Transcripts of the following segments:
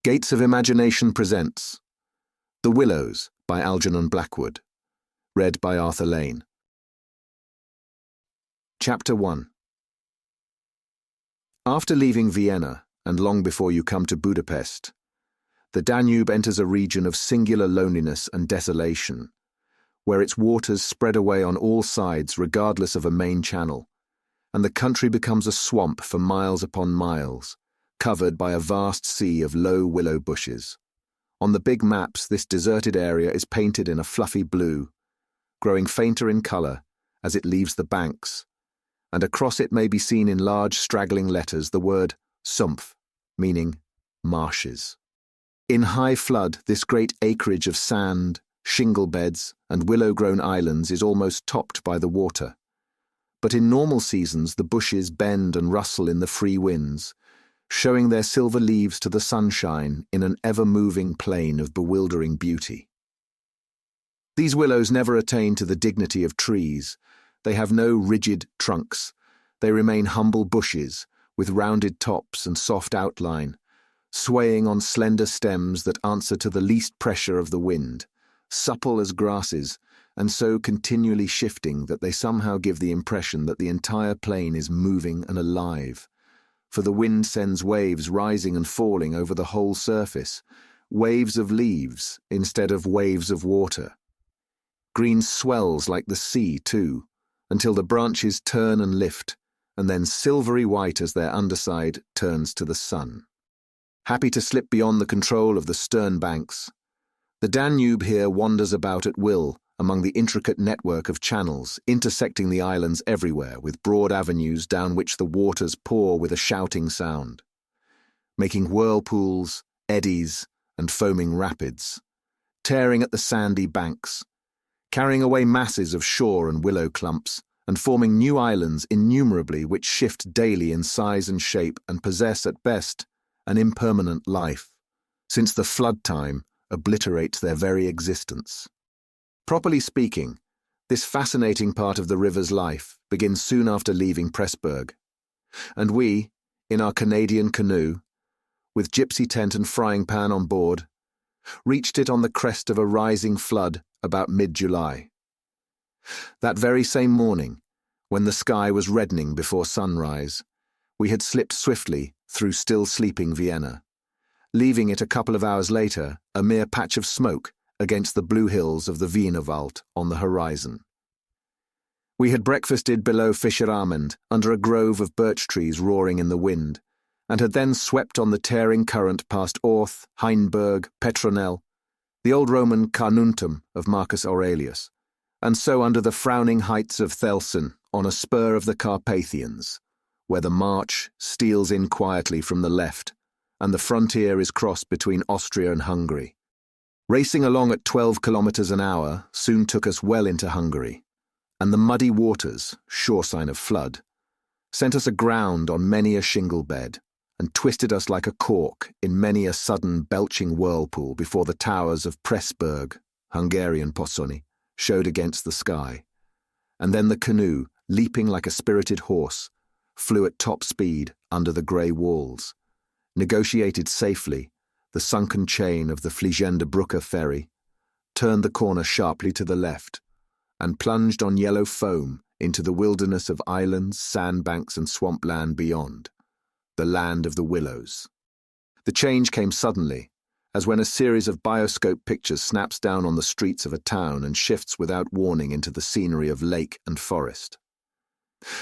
Gates of Imagination presents The Willows by Algernon Blackwood, read by Arthur Lane. Chapter 1. After leaving Vienna, and long before you come to Budapest, the Danube enters a region of singular loneliness and desolation, where its waters spread away on all sides regardless of a main channel, and the country becomes a swamp for miles upon miles, covered by a vast sea of low willow bushes. On the big maps, this deserted area is painted in a fluffy blue, growing fainter in colour as it leaves the banks, and across it may be seen in large straggling letters the word Sumpf, meaning marshes. In high flood, this great acreage of sand, shingle beds, and willow-grown islands is almost topped by the water. But in normal seasons the bushes bend and rustle in the free winds, showing their silver leaves to the sunshine in an ever-moving plain of bewildering beauty. These willows never attain to the dignity of trees. They have no rigid trunks. They remain humble bushes, with rounded tops and soft outline, swaying on slender stems that answer to the least pressure of the wind, supple as grasses, and so continually shifting that they somehow give the impression that the entire plain is moving and alive. For the wind sends waves rising and falling over the whole surface, waves of leaves instead of waves of water. Green swells like the sea, too, until the branches turn and lift, and then silvery white as their underside turns to the sun. Happy to slip beyond the control of the stern banks, the Danube here wanders about at will among the intricate network of channels intersecting the islands everywhere with broad avenues down which the waters pour with a shouting sound, making whirlpools, eddies, and foaming rapids, tearing at the sandy banks, carrying away masses of shore and willow clumps, and forming new islands innumerably which shift daily in size and shape and possess at best an impermanent life, since the flood time obliterates their very existence. Properly speaking, this fascinating part of the river's life begins soon after leaving Pressburg, and we, in our Canadian canoe, with gypsy tent and frying pan on board, reached it on the crest of a rising flood about mid-July. That very same morning, when the sky was reddening before sunrise, we had slipped swiftly through still sleeping Vienna, leaving it a couple of hours later a mere patch of smoke against the blue hills of the Wienerwald on the horizon. We had breakfasted below Fischeramend under a grove of birch trees roaring in the wind, and had then swept on the tearing current past Orth, Heinberg, Petronell, the old Roman Carnuntum of Marcus Aurelius, and so under the frowning heights of Thelsen on a spur of the Carpathians, where the march steals in quietly from the left, and the frontier is crossed between Austria and Hungary. Racing along at 12 kilometers an hour soon took us well into Hungary, and the muddy waters, sure sign of flood, sent us aground on many a shingle bed, and twisted us like a cork in many a sudden belching whirlpool before the towers of Pressburg, Hungarian Pozsony, showed against the sky, and then the canoe, leaping like a spirited horse, flew at top speed under the grey walls, negotiated safely the sunken chain of the Fliegende ferry, turned the corner sharply to the left, and plunged on yellow foam into the wilderness of islands, sandbanks, and swampland beyond, the land of the Willows. The change came suddenly, as when a series of bioscope pictures snaps down on the streets of a town and shifts without warning into the scenery of lake and forest.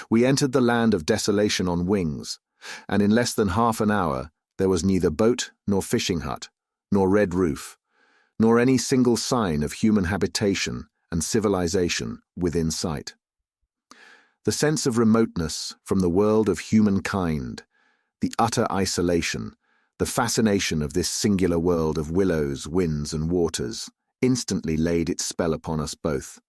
We entered the land of desolation on wings, and in less than half an hour there was neither boat nor fishing hut, nor red roof, nor any single sign of human habitation and civilization within sight. The sense of remoteness from the world of humankind, the utter isolation, the fascination of this singular world of willows, winds, and waters, instantly laid its spell upon us both,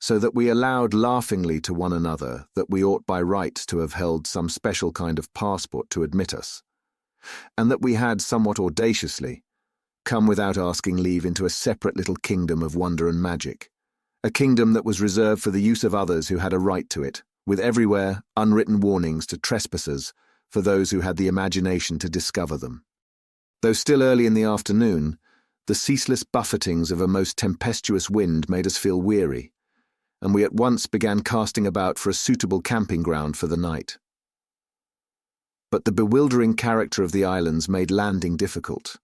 so that we allowed laughingly to one another that we ought by right to have held some special kind of passport to admit us, and that we had somewhat audaciously come without asking leave into a separate little kingdom of wonder and magic, a kingdom that was reserved for the use of others who had a right to it, with everywhere unwritten warnings to trespassers for those who had the imagination to discover them. Though still early in the afternoon, the ceaseless buffetings of a most tempestuous wind made us feel weary, and we at once began casting about for a suitable camping ground for the night. But the bewildering character of the islands made landing difficult.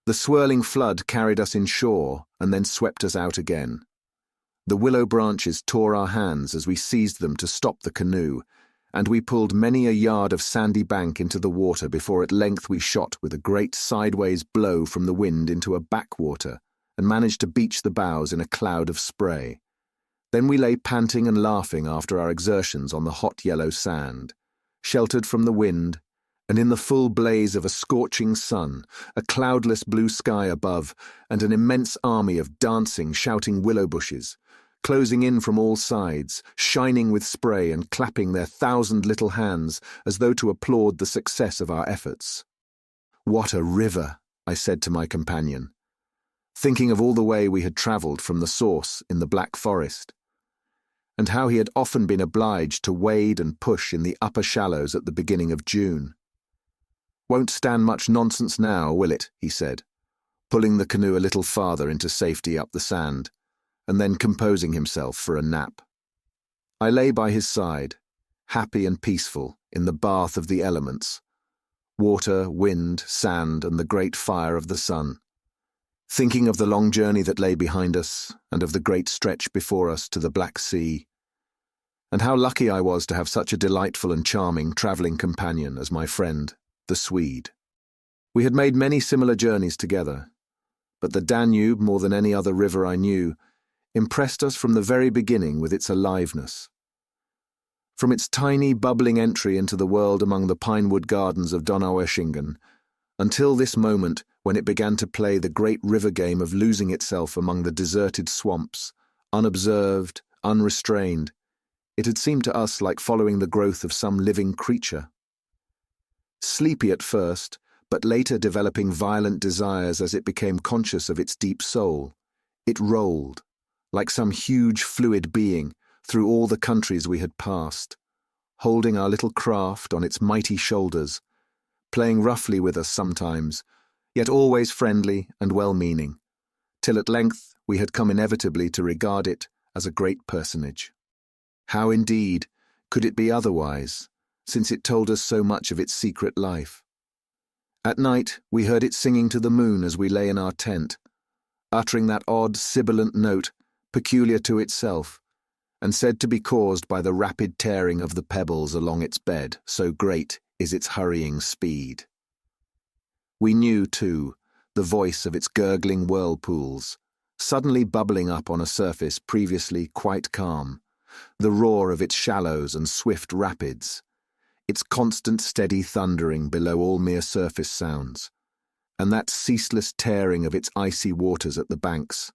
The swirling flood carried us inshore and then swept us out again. The willow branches tore our hands as we seized them to stop the canoe, and we pulled many a yard of sandy bank into the water before at length we shot with a great sideways blow from the wind into a backwater and managed to beach the bows in a cloud of spray. Then we lay panting and laughing after our exertions on the hot yellow sand, sheltered from the wind, and in the full blaze of a scorching sun, a cloudless blue sky above, and an immense army of dancing, shouting willow bushes, closing in from all sides, shining with spray and clapping their 1,000 little hands as though to applaud the success of our efforts. "What a river," I said to my companion, thinking of all the way we had travelled from the source in the Black Forest, and how he had often been obliged to wade and push in the upper shallows at the beginning of June. "Won't stand much nonsense now, will it?" he said, pulling the canoe a little farther into safety up the sand, and then composing himself for a nap. I lay by his side, happy and peaceful, in the bath of the elements, water, wind, sand, and the great fire of the sun, thinking of the long journey that lay behind us, and of the great stretch before us to the Black Sea, and how lucky I was to have such a delightful and charming travelling companion as my friend, the Swede. We had made many similar journeys together, but the Danube, more than any other river I knew, impressed us from the very beginning with its aliveness. From its tiny, bubbling entry into the world among the pinewood gardens of Donaueschingen, until this moment when it began to play the great river game of losing itself among the deserted swamps, unobserved, unrestrained, it had seemed to us like following the growth of some living creature. Sleepy at first, but later developing violent desires as it became conscious of its deep soul, it rolled, like some huge fluid being, through all the countries we had passed, holding our little craft on its mighty shoulders, playing roughly with us sometimes, yet always friendly and well-meaning, till at length we had come inevitably to regard it as a great personage. How, indeed, could it be otherwise, since it told us so much of its secret life? At night we heard it singing to the moon as we lay in our tent, uttering that odd sibilant note peculiar to itself, and said to be caused by the rapid tearing of the pebbles along its bed, so great is its hurrying speed. We knew, too, the voice of its gurgling whirlpools, suddenly bubbling up on a surface previously quite calm, the roar of its shallows and swift rapids, its constant steady thundering below all mere surface sounds, and that ceaseless tearing of its icy waters at the banks.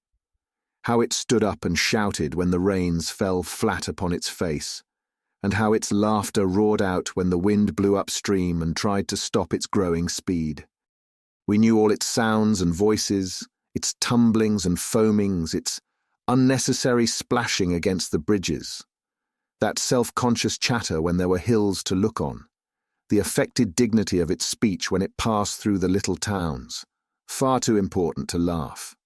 How it stood up and shouted when the rains fell flat upon its face, and how its laughter roared out when the wind blew upstream and tried to stop its growing speed. We knew all its sounds and voices, its tumblings and foamings, its unnecessary splashing against the bridges, that self-conscious chatter when there were hills to look on, the affected dignity of its speech when it passed through the little towns, far too important to laugh,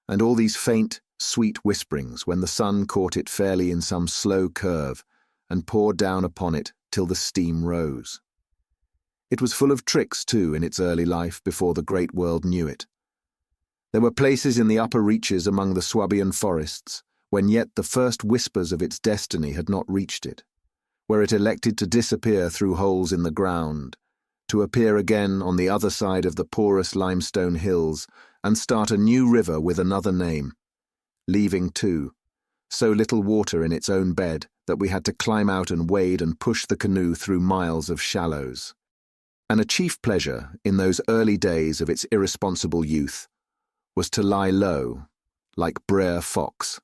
and all these faint, sweet whisperings when the sun caught it fairly in some slow curve and poured down upon it till the steam rose. It was full of tricks, too, in its early life before the great world knew it. There were places in the upper reaches among the Swabian forests when yet the first whispers of its destiny had not reached it, where it elected to disappear through holes in the ground, to appear again on the other side of the porous limestone hills and start a new river with another name, leaving, too, so little water in its own bed that we had to climb out and wade and push the canoe through miles of shallows. And a chief pleasure, in those early days of its irresponsible youth, was to lie low, like Brer Fox,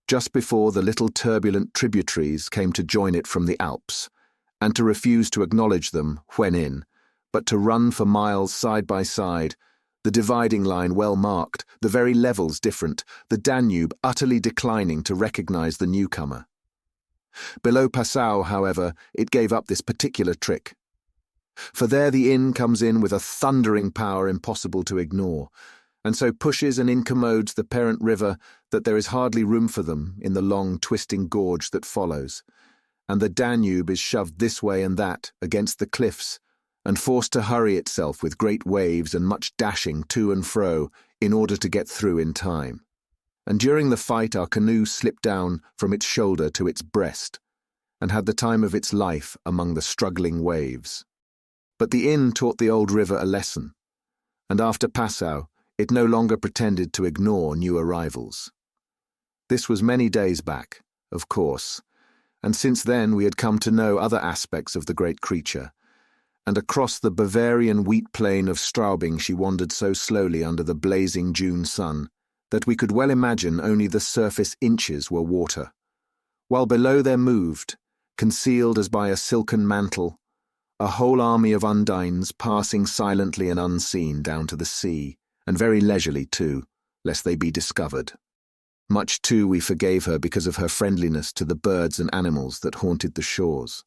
just before the little turbulent tributaries came to join it from the Alps, and to refuse to acknowledge them when in, but to run for miles side by side, the dividing line well marked, the very levels different, the Danube utterly declining to recognize the newcomer. Below Passau, however, it gave up this particular trick. For there the inn comes in with a thundering power impossible to ignore, and so pushes and incommodes the parent river that there is hardly room for them in the long twisting gorge that follows, and the Danube is shoved this way and that against the cliffs, and forced to hurry itself with great waves and much dashing to and fro in order to get through in time. And during the fight our canoe slipped down from its shoulder to its breast, and had the time of its life among the struggling waves. But the inn taught the old river a lesson, and after Passau it no longer pretended to ignore new arrivals. This was many days back, of course, and since then we had come to know other aspects of the great creature, and across the Bavarian wheat plain of Straubing she wandered so slowly under the blazing June sun that we could well imagine only the surface inches were water, while below there moved, concealed as by a silken mantle, a whole army of undines passing silently and unseen down to the sea, and very leisurely too, lest they be discovered. Much too we forgave her because of her friendliness to the birds and animals that haunted the shores.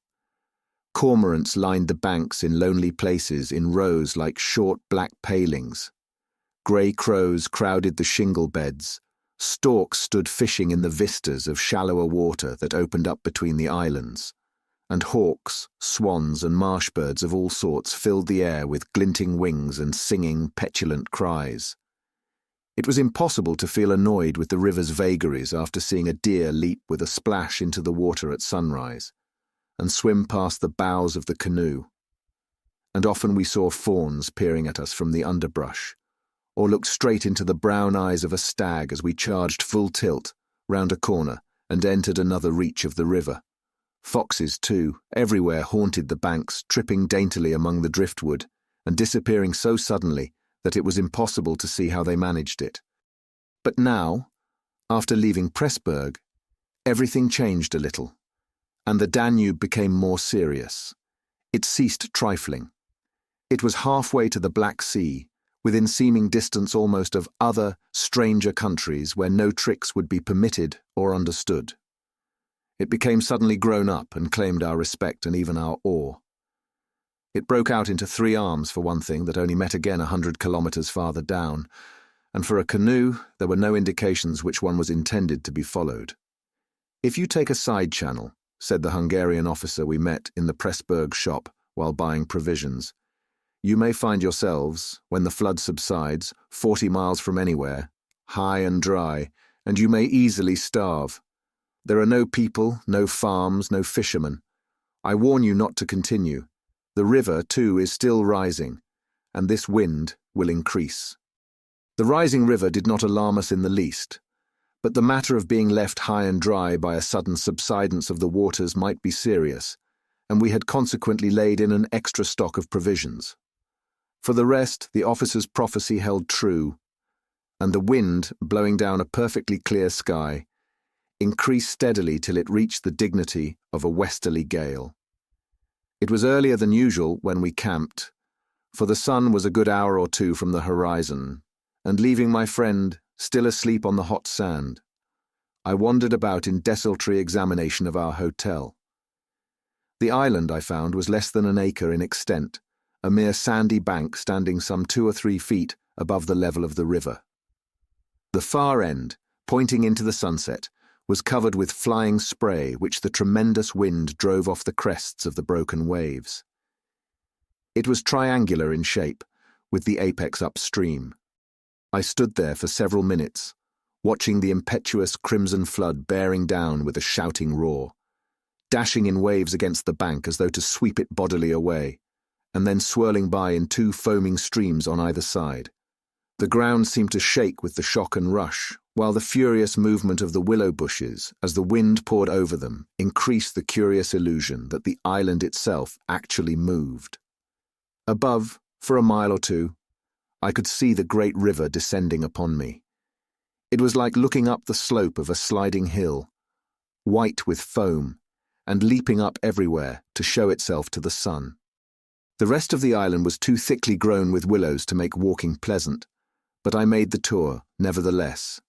Cormorants lined the banks in lonely places in rows like short black palings. Grey crows crowded the shingle beds. Storks stood fishing in the vistas of shallower water that opened up between the islands, and hawks, swans and marsh birds of all sorts filled the air with glinting wings and singing, petulant cries. It was impossible to feel annoyed with the river's vagaries after seeing a deer leap with a splash into the water at sunrise, and swim past the bows of the canoe. And often we saw fawns peering at us from the underbrush, or looked straight into the brown eyes of a stag as we charged full tilt, round a corner, and entered another reach of the river. Foxes, too, everywhere haunted the banks, tripping daintily among the driftwood, and disappearing so suddenly that it was impossible to see how they managed it. But now, after leaving Pressburg, everything changed a little, and the Danube became more serious. It ceased trifling. It was halfway to the Black Sea, within seeming distance almost of other, stranger countries where no tricks would be permitted or understood. It became suddenly grown up and claimed our respect and even our awe. It broke out into three arms, for one thing, that only met again 100 kilometers farther down, and for a canoe there were no indications which one was intended to be followed. "If you take a side channel," said the Hungarian officer we met in the Pressburg shop while buying provisions, "you may find yourselves, when the flood subsides, 40 miles from anywhere, high and dry, and you may easily starve. There are no people, no farms, no fishermen. I warn you not to continue. The river, too, is still rising, and this wind will increase." The rising river did not alarm us in the least, but the matter of being left high and dry by a sudden subsidence of the waters might be serious, and we had consequently laid in an extra stock of provisions. For the rest, the officer's prophecy held true, and the wind, blowing down a perfectly clear sky, increased steadily till it reached the dignity of a westerly gale. It was earlier than usual when we camped, for the sun was a good hour or two from the horizon, and leaving my friend still asleep on the hot sand, I wandered about in desultory examination of our hotel. The island, I found, was less than an acre in extent, a mere sandy bank standing some 2 or 3 feet above the level of the river. The far end, pointing into the sunset, was covered with flying spray which the tremendous wind drove off the crests of the broken waves. It was triangular in shape, with the apex upstream. I stood there for several minutes, watching the impetuous crimson flood bearing down with a shouting roar, dashing in waves against the bank as though to sweep it bodily away, and then swirling by in 2 foaming streams on either side. The ground seemed to shake with the shock and rush, while the furious movement of the willow bushes, as the wind poured over them, increased the curious illusion that the island itself actually moved. Above, for a mile or two, I could see the great river descending upon me. It was like looking up the slope of a sliding hill, white with foam, and leaping up everywhere to show itself to the sun. The rest of the island was too thickly grown with willows to make walking pleasant, but I made the tour, nevertheless.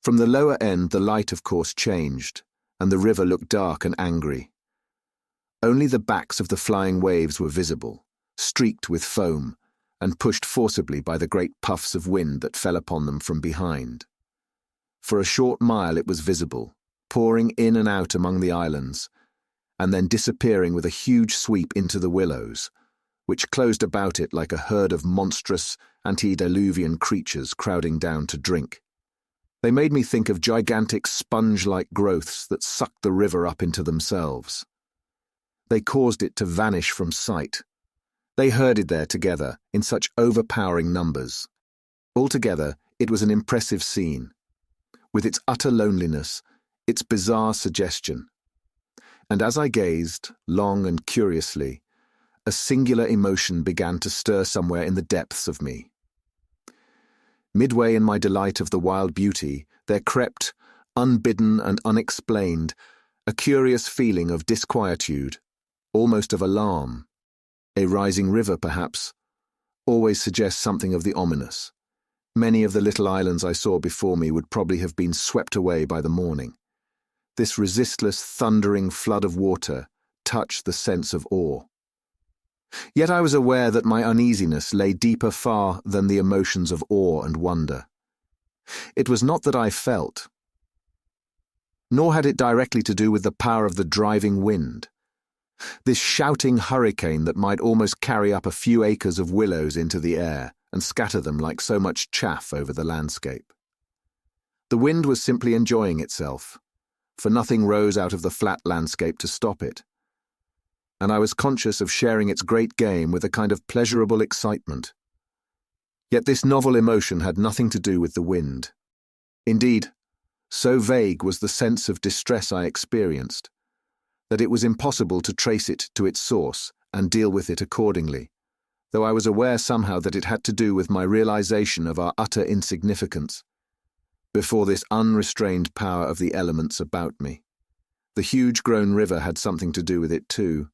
From the lower end the light of course changed, and the river looked dark and angry. Only the backs of the flying waves were visible, streaked with foam, and pushed forcibly by the great puffs of wind that fell upon them from behind. For a short mile it was visible, pouring in and out among the islands, and then disappearing with a huge sweep into the Willows, which closed about it like a herd of monstrous, antediluvian creatures crowding down to drink. They made me think of gigantic sponge-like growths that sucked the river up into themselves. They caused it to vanish from sight. They herded there together in such overpowering numbers. Altogether, it was an impressive scene, with its utter loneliness, its bizarre suggestion. And as I gazed, long and curiously, a singular emotion began to stir somewhere in the depths of me. Midway in my delight of the wild beauty, there crept, unbidden and unexplained, a curious feeling of disquietude, almost of alarm. A rising river, perhaps, always suggests something of the ominous. Many of the little islands I saw before me would probably have been swept away by the morning. This resistless, thundering flood of water touched the sense of awe. Yet I was aware that my uneasiness lay deeper far than the emotions of awe and wonder. It was not that I felt, nor had it directly to do with the power of the driving wind. This shouting hurricane that might almost carry up a few acres of willows into the air and scatter them like so much chaff over the landscape. The wind was simply enjoying itself, for nothing rose out of the flat landscape to stop it, and I was conscious of sharing its great game with a kind of pleasurable excitement. Yet this novel emotion had nothing to do with the wind. Indeed, so vague was the sense of distress I experienced, that it was impossible to trace it to its source and deal with it accordingly, though I was aware somehow that it had to do with my realization of our utter insignificance before this unrestrained power of the elements about me. The huge-grown river had something to do with it too.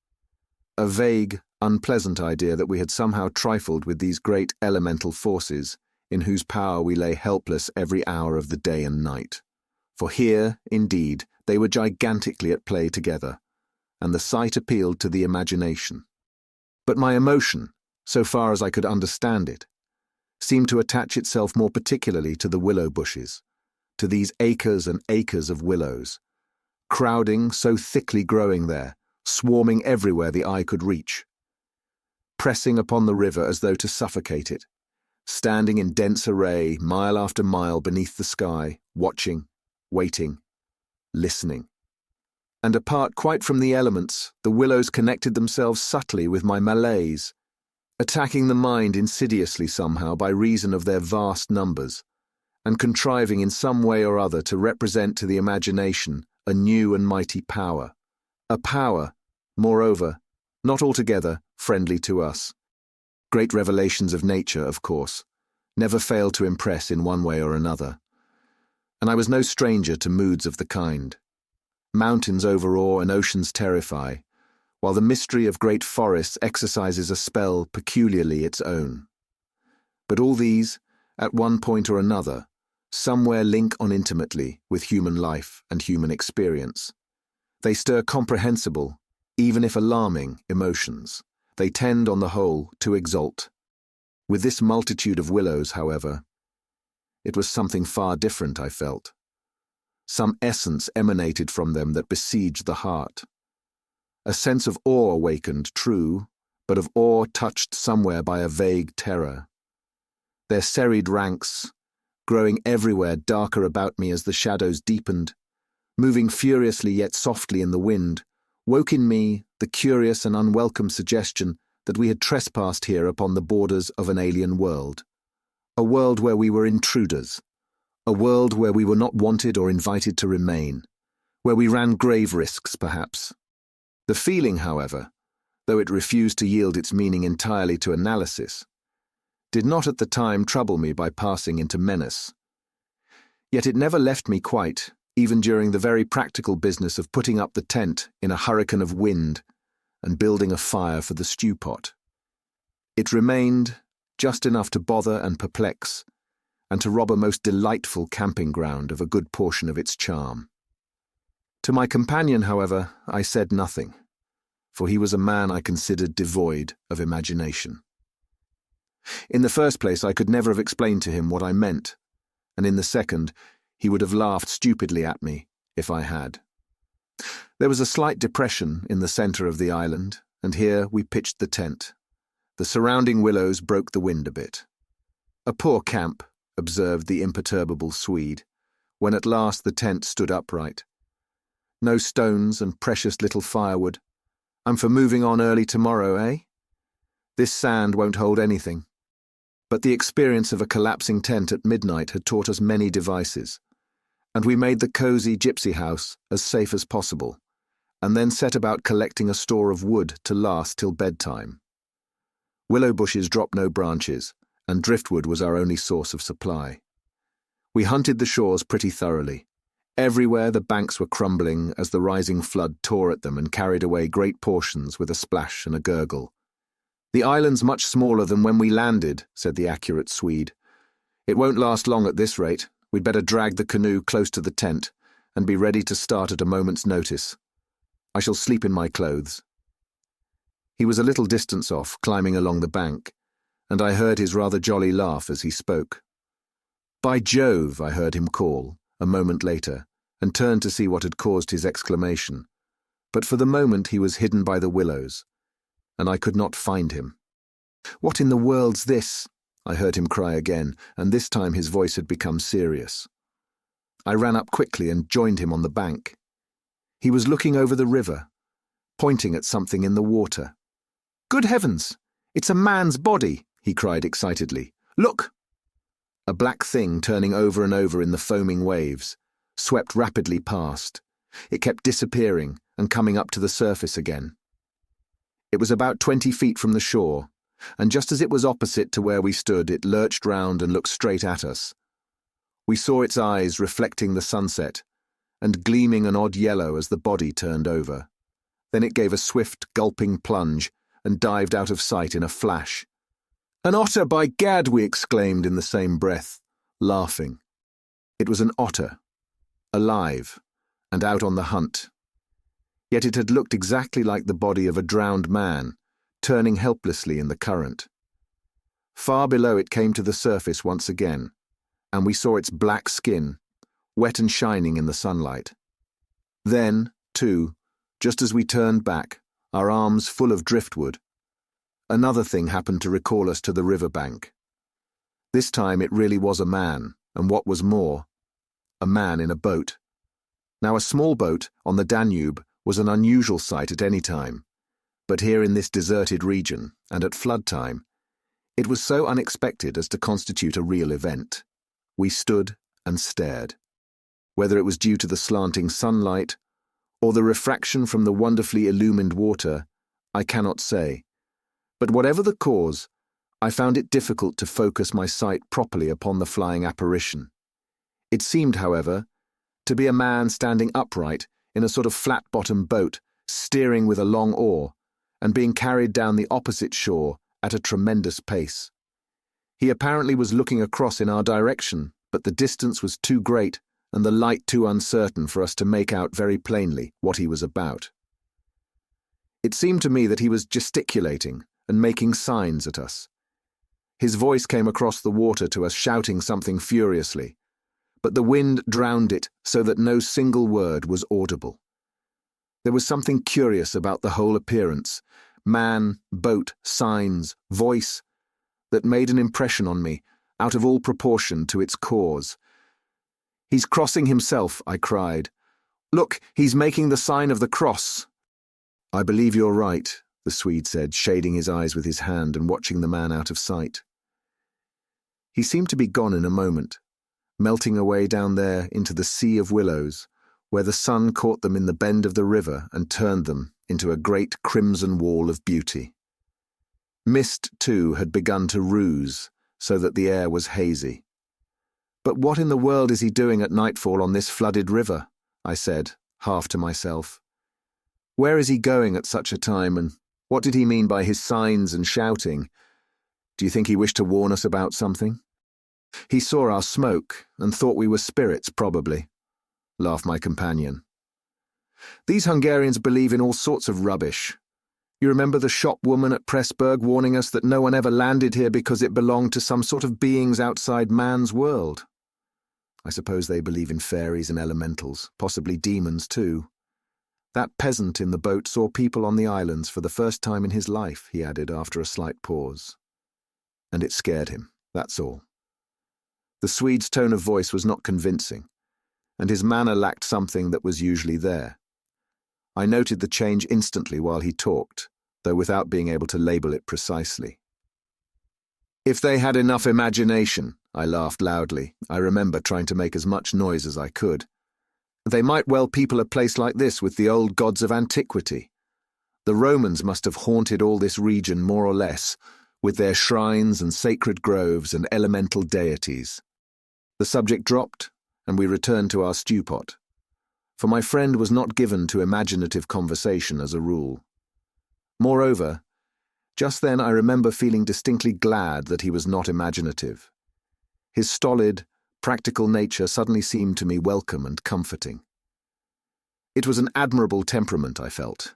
A vague, unpleasant idea that we had somehow trifled with these great elemental forces in whose power we lay helpless every hour of the day and night. For here, indeed, they were gigantically at play together, and the sight appealed to the imagination. But my emotion, so far as I could understand it, seemed to attach itself more particularly to the willow bushes, to these acres and acres of willows, crowding, so thickly growing there, swarming everywhere the eye could reach, pressing upon the river as though to suffocate it, standing in dense array mile after mile beneath the sky, watching, waiting, listening. And apart quite from the elements, the willows connected themselves subtly with my malaise, attacking the mind insidiously somehow by reason of their vast numbers, and contriving in some way or other to represent to the imagination a new and mighty power, a power, moreover, not altogether friendly to us. Great revelations of nature, of course, never fail to impress in one way or another, and I was no stranger to moods of the kind. Mountains overawe and oceans terrify, while the mystery of great forests exercises a spell peculiarly its own. But all these, at one point or another, somewhere link on intimately with human life and human experience. They stir comprehensible, even if alarming, emotions. They tend, on the whole, to exalt. With this multitude of willows, however, it was something far different, I felt. Some essence emanated from them that besieged the heart. A sense of awe awakened, true, but of awe touched somewhere by a vague terror. Their serried ranks, growing everywhere darker about me as the shadows deepened, moving furiously yet softly in the wind, woke in me the curious and unwelcome suggestion that we had trespassed here upon the borders of an alien world, a world where we were intruders, a world where we were not wanted or invited to remain, where we ran grave risks, perhaps. The feeling, however, though it refused to yield its meaning entirely to analysis, did not at the time trouble me by passing into menace. Yet it never left me quite, even during the very practical business of putting up the tent in a hurricane of wind and building a fire for the stew pot. It remained just enough to bother and perplex, and to rob a most delightful camping ground of a good portion of its charm. To my companion, however, I said nothing, for he was a man I considered devoid of imagination. In the first place, I could never have explained to him what I meant, and in the second, he would have laughed stupidly at me if I had. There was a slight depression in the centre of the island, and here we pitched the tent. The surrounding willows broke the wind a bit. "A poor camp," observed the imperturbable Swede, when at last the tent stood upright. "No stones and precious little firewood. I'm for moving on early tomorrow, eh? This sand won't hold anything." But the experience of a collapsing tent at midnight had taught us many devices, and we made the cosy gypsy house as safe as possible, and then set about collecting a store of wood to last till bedtime. Willow bushes drop no branches, and driftwood was our only source of supply. We hunted the shores pretty thoroughly. Everywhere the banks were crumbling as the rising flood tore at them and carried away great portions with a splash and a gurgle. "The island's much smaller than when we landed," said the accurate Swede. "It won't last long at this rate. We'd better drag the canoe close to the tent and be ready to start at a moment's notice. I shall sleep in my clothes." He was a little distance off, climbing along the bank, and I heard his rather jolly laugh as he spoke. "By Jove," I heard him call, a moment later, and turned to see what had caused his exclamation. But for the moment he was hidden by the willows, and I could not find him. "What in the world's this?" I heard him cry again, and this time his voice had become serious. I ran up quickly and joined him on the bank. He was looking over the river, pointing at something in the water. "Good heavens! It's a man's body!" he cried excitedly. "Look!" A black thing turning over and over in the foaming waves, swept rapidly past. It kept disappearing and coming up to the surface again. It was about 20 feet from the shore, and just as it was opposite to where we stood, it lurched round and looked straight at us. We saw its eyes reflecting the sunset, and gleaming an odd yellow as the body turned over. Then it gave a swift, gulping plunge and dived out of sight in a flash. "An otter, by gad!" we exclaimed in the same breath, laughing. It was an otter, alive, and out on the hunt. Yet it had looked exactly like the body of a drowned man, turning helplessly in the current. Far below it came to the surface once again, and we saw its black skin, wet and shining in the sunlight. Then, too, just as we turned back, our arms full of driftwood, another thing happened to recall us to the river bank. This time it really was a man, and what was more, a man in a boat. Now a small boat on the Danube was an unusual sight at any time, but here in this deserted region, and at flood time, it was so unexpected as to constitute a real event. We stood and stared. Whether it was due to the slanting sunlight, or the refraction from the wonderfully illumined water, I cannot say. But whatever the cause, I found it difficult to focus my sight properly upon the flying apparition. It seemed, however, to be a man standing upright in a sort of flat-bottomed boat, steering with a long oar, and being carried down the opposite shore at a tremendous pace. He apparently was looking across in our direction, but the distance was too great and the light too uncertain for us to make out very plainly what he was about. It seemed to me that he was gesticulating and making signs at us. His voice came across the water to us, shouting something furiously, but the wind drowned it so that no single word was audible. There was something curious about the whole appearance, man, boat, signs, voice, that made an impression on me, out of all proportion to its cause. "He's crossing himself," I cried. "Look, he's making the sign of the cross." "I believe you're right," the Swede said, shading his eyes with his hand and watching the man out of sight. He seemed to be gone in a moment, melting away down there into the sea of willows, where the sun caught them in the bend of the river and turned them into a great crimson wall of beauty. Mist, too, had begun to ruse, so that the air was hazy. "But what in the world is he doing at nightfall on this flooded river?" I said, half to myself. "Where is he going at such a time, and what did he mean by his signs and shouting? Do you think he wished to warn us about something?" "He saw our smoke and thought we were spirits, probably," laughed my companion. "These Hungarians believe in all sorts of rubbish. You remember the shop woman at Pressburg warning us that no one ever landed here because it belonged to some sort of beings outside man's world? I suppose they believe in fairies and elementals, possibly demons too. That peasant in the boat saw people on the islands for the first time in his life, he added after a slight pause. And it scared him, that's all. The Swede's tone of voice was not convincing, and his manner lacked something that was usually there. I noted the change instantly while he talked, though without being able to label it precisely. If they had enough imagination, I laughed loudly. I remember trying to make as much noise as I could. They might well people a place like this with the old gods of antiquity. The Romans must have haunted all this region more or less, with their shrines and sacred groves and elemental deities. The subject dropped, and we returned to our stew pot. For my friend was not given to imaginative conversation as a rule. Moreover, just then I remember feeling distinctly glad that he was not imaginative. His stolid, practical nature suddenly seemed to me welcome and comforting. It was an admirable temperament, I felt.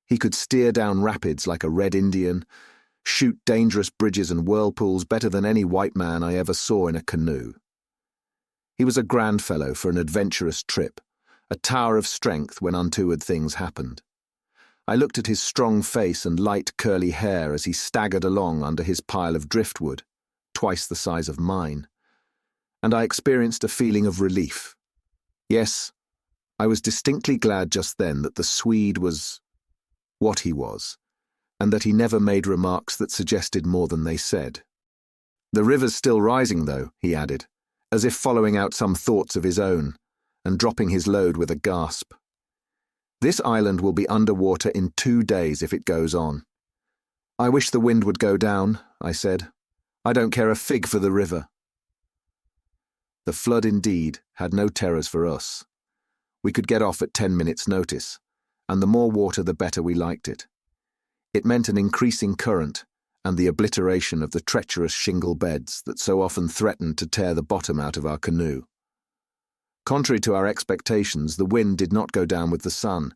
He could steer down rapids like a red Indian, shoot dangerous bridges and whirlpools better than any white man I ever saw in a canoe. He was a grand fellow for an adventurous trip, a tower of strength when untoward things happened. I looked at his strong face and light curly hair as he staggered along under his pile of driftwood, twice the size of mine, and I experienced a feeling of relief. Yes, I was distinctly glad just then that the Swede was what he was, and that he never made remarks that suggested more than they said. The river's still rising, though, he added, as if following out some thoughts of his own, and dropping his load with a gasp. This island will be underwater in 2 days if it goes on. I wish the wind would go down, I said. I don't care a fig for the river. The flood, indeed, had no terrors for us. We could get off at 10 minutes' notice, and the more water the better we liked it. It meant an increasing current and the obliteration of the treacherous shingle beds that so often threatened to tear the bottom out of our canoe. Contrary to our expectations, the wind did not go down with the sun.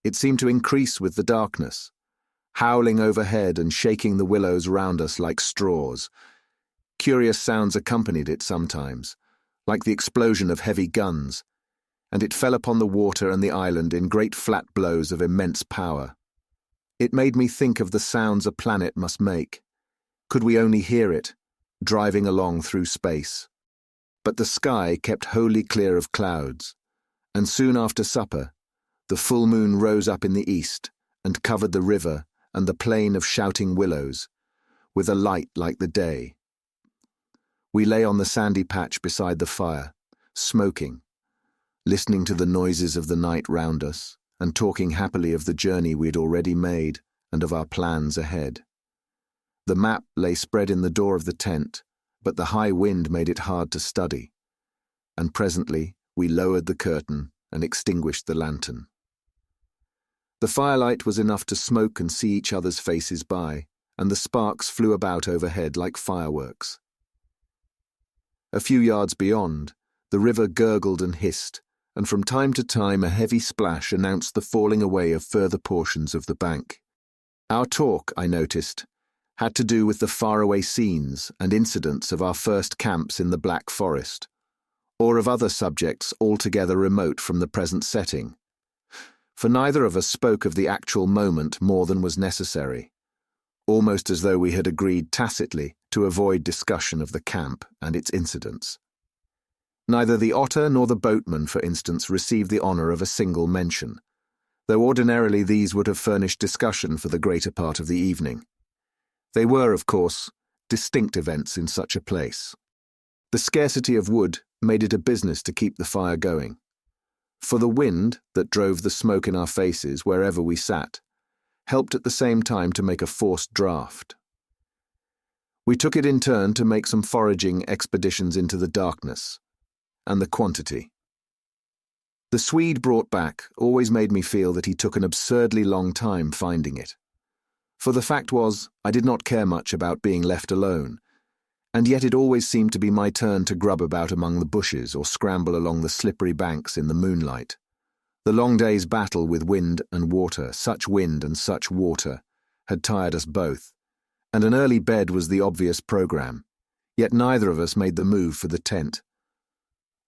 It seemed to increase with the darkness, howling overhead and shaking the willows round us like straws. Curious sounds accompanied it sometimes, like the explosion of heavy guns, and it fell upon the water and the island in great flat blows of immense power. It made me think of the sounds a planet must make. Could we only hear it, driving along through space? But the sky kept wholly clear of clouds, and soon after supper, the full moon rose up in the east and covered the river and the plain of shouting willows, with a light like the day. We lay on the sandy patch beside the fire, smoking, listening to the noises of the night round us, and talking happily of the journey we had already made and of our plans ahead. The map lay spread in the door of the tent, but the high wind made it hard to study, and presently we lowered the curtain and extinguished the lantern. The firelight was enough to smoke and see each other's faces by, and the sparks flew about overhead like fireworks. A few yards beyond, the river gurgled and hissed, and from time to time a heavy splash announced the falling away of further portions of the bank. Our talk, I noticed, had to do with the faraway scenes and incidents of our first camps in the Black Forest, or of other subjects altogether remote from the present setting. For neither of us spoke of the actual moment more than was necessary, almost as though we had agreed tacitly to avoid discussion of the camp and its incidents. Neither the otter nor the boatman, for instance, received the honour of a single mention, though ordinarily these would have furnished discussion for the greater part of the evening. They were, of course, distinct events in such a place. The scarcity of wood made it a business to keep the fire going, for the wind that drove the smoke in our faces wherever we sat helped at the same time to make a forced draught. We took it in turn to make some foraging expeditions into the darkness, and the quantity. The Swede brought back always made me feel that he took an absurdly long time finding it. For the fact was, I did not care much about being left alone, and yet it always seemed to be my turn to grub about among the bushes or scramble along the slippery banks in the moonlight, The long day's battle with wind and water, such wind and such water, had tired us both, and an early bed was the obvious program, yet neither of us made the move for the tent.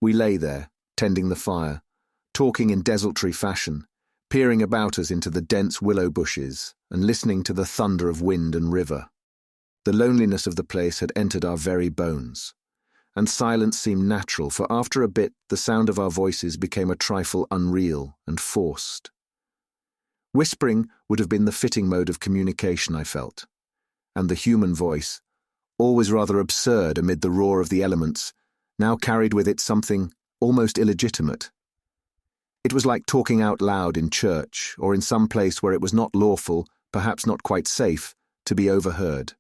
We lay there, tending the fire, talking in desultory fashion, peering about us into the dense willow bushes and listening to the thunder of wind and river. The loneliness of the place had entered our very bones, and silence seemed natural, for after a bit the sound of our voices became a trifle unreal and forced. Whispering would have been the fitting mode of communication, I felt, and the human voice, always rather absurd amid the roar of the elements, now carried with it something almost illegitimate. It was like talking out loud in church or in some place where it was not lawful, perhaps not quite safe, to be overheard.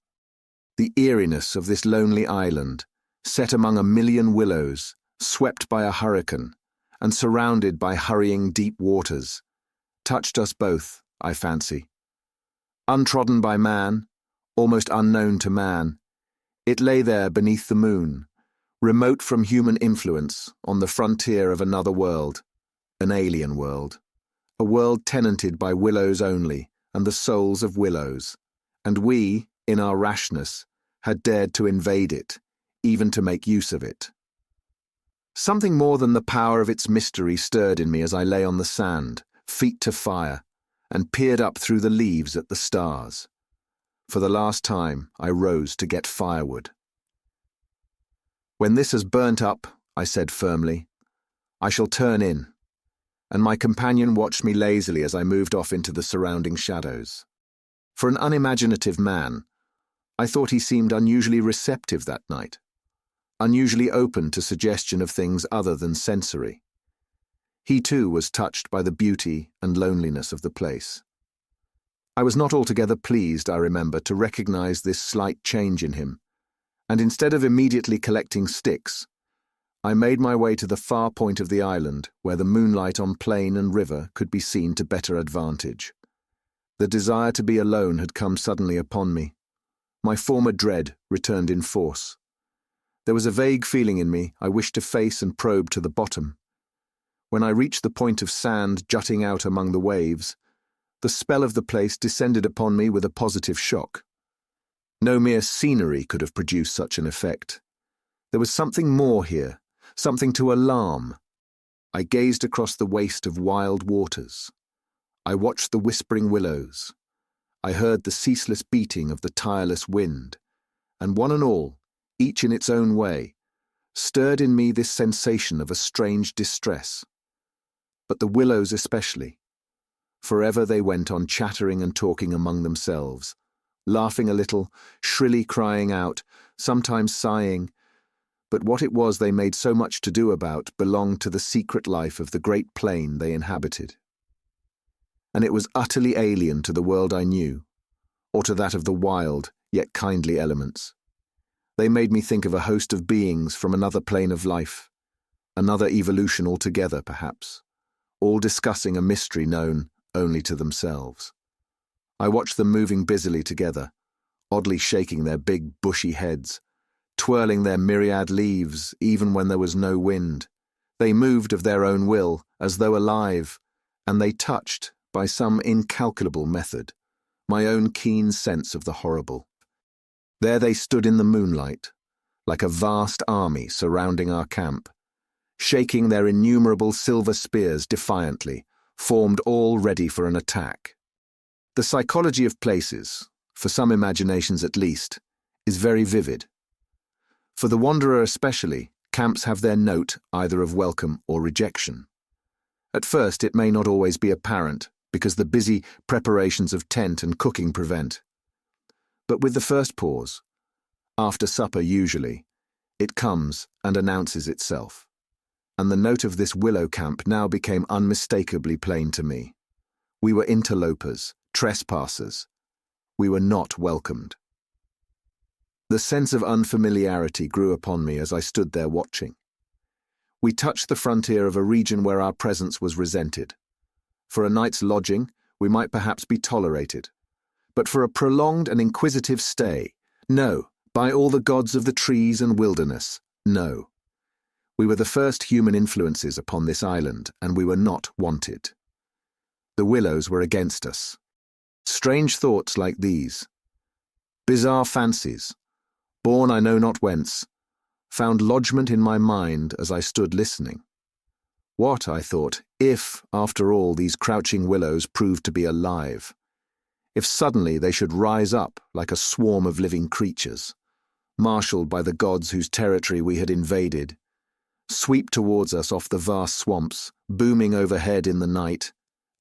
The eeriness of this lonely island, set among a million willows, swept by a hurricane, and surrounded by hurrying deep waters, touched us both, I fancy. Untrodden by man, almost unknown to man, it lay there beneath the moon, remote from human influence, on the frontier of another world, an alien world, a world tenanted by willows only and the souls of willows, and we, in our rashness, had dared to invade it, even to make use of it. Something more than the power of its mystery stirred in me as I lay on the sand, feet to fire, and peered up through the leaves at the stars. For the last time, I rose to get firewood. "When this has burnt up," I said firmly, "I shall turn in," and my companion watched me lazily as I moved off into the surrounding shadows. For an unimaginative man, I thought he seemed unusually receptive that night, unusually open to suggestion of things other than sensory. He too was touched by the beauty and loneliness of the place. I was not altogether pleased, I remember, to recognize this slight change in him, and instead of immediately collecting sticks, I made my way to the far point of the island where the moonlight on plain and river could be seen to better advantage. The desire to be alone had come suddenly upon me. My former dread returned in force. There was a vague feeling in me I wished to face and probe to the bottom. When I reached the point of sand jutting out among the waves, the spell of the place descended upon me with a positive shock. No mere scenery could have produced such an effect. There was something more here, something to alarm. I gazed across the waste of wild waters. I watched the whispering willows. I heard the ceaseless beating of the tireless wind, and one and all, each in its own way, stirred in me this sensation of a strange distress. But the willows especially. Forever they went on chattering and talking among themselves, laughing a little, shrilly crying out, sometimes sighing, but what it was they made so much to do about belonged to the secret life of the great plain they inhabited. And it was utterly alien to the world I knew, or to that of the wild, yet kindly elements. They made me think of a host of beings from another plane of life, another evolution altogether, perhaps, all discussing a mystery known only to themselves. I watched them moving busily together, oddly shaking their big, bushy heads, twirling their myriad leaves even when there was no wind. They moved of their own will, as though alive, and they touched, by some incalculable method, my own keen sense of the horrible. There they stood in the moonlight, like a vast army surrounding our camp, shaking their innumerable silver spears defiantly, formed all ready for an attack. The psychology of places, for some imaginations at least, is very vivid. For the wanderer especially, camps have their note either of welcome or rejection. At first it may not always be apparent, because the busy preparations of tent and cooking prevent. But with the first pause, after supper usually, it comes and announces itself. And the note of this willow camp now became unmistakably plain to me. We were interlopers, trespassers. We were not welcomed. The sense of unfamiliarity grew upon me as I stood there watching. We touched the frontier of a region where our presence was resented. For a night's lodging, we might perhaps be tolerated. But for a prolonged and inquisitive stay, no, by all the gods of the trees and wilderness, no. We were the first human influences upon this island, and we were not wanted. The Willows were against us. Strange thoughts like these, bizarre fancies, born I know not whence, found lodgment in my mind as I stood listening. What, I thought, if, after all, these crouching willows proved to be alive? If suddenly they should rise up like a swarm of living creatures, marshalled by the gods whose territory we had invaded, sweep towards us off the vast swamps, booming overhead in the night,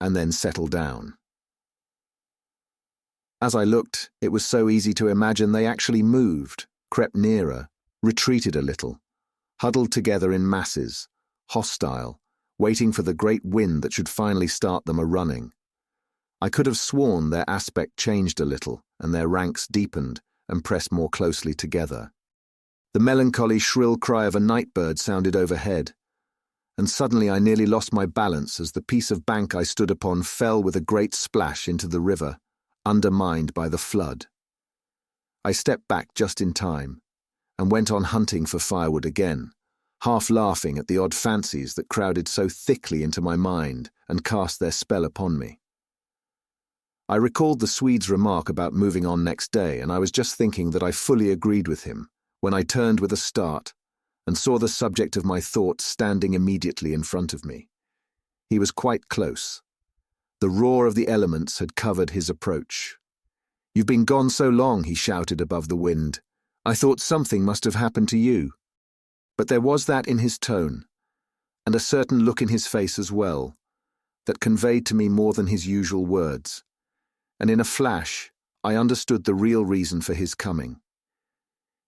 and then settle down. As I looked, it was so easy to imagine they actually moved, crept nearer, retreated a little, huddled together in masses, hostile, waiting for the great wind that should finally start them a-running. I could have sworn their aspect changed a little, and their ranks deepened and pressed more closely together. The melancholy shrill cry of a night-bird sounded overhead, and suddenly I nearly lost my balance as the piece of bank I stood upon fell with a great splash into the river, undermined by the flood. I stepped back just in time, and went on hunting for firewood again, half laughing at the odd fancies that crowded so thickly into my mind and cast their spell upon me. I recalled the Swede's remark about moving on next day, and I was just thinking that I fully agreed with him, when I turned with a start and saw the subject of my thoughts standing immediately in front of me. He was quite close. The roar of the elements had covered his approach. "You've been gone so long," he shouted above the wind. "I thought something must have happened to you." But there was that in his tone, and a certain look in his face as well, that conveyed to me more than his usual words, and in a flash I understood the real reason for his coming.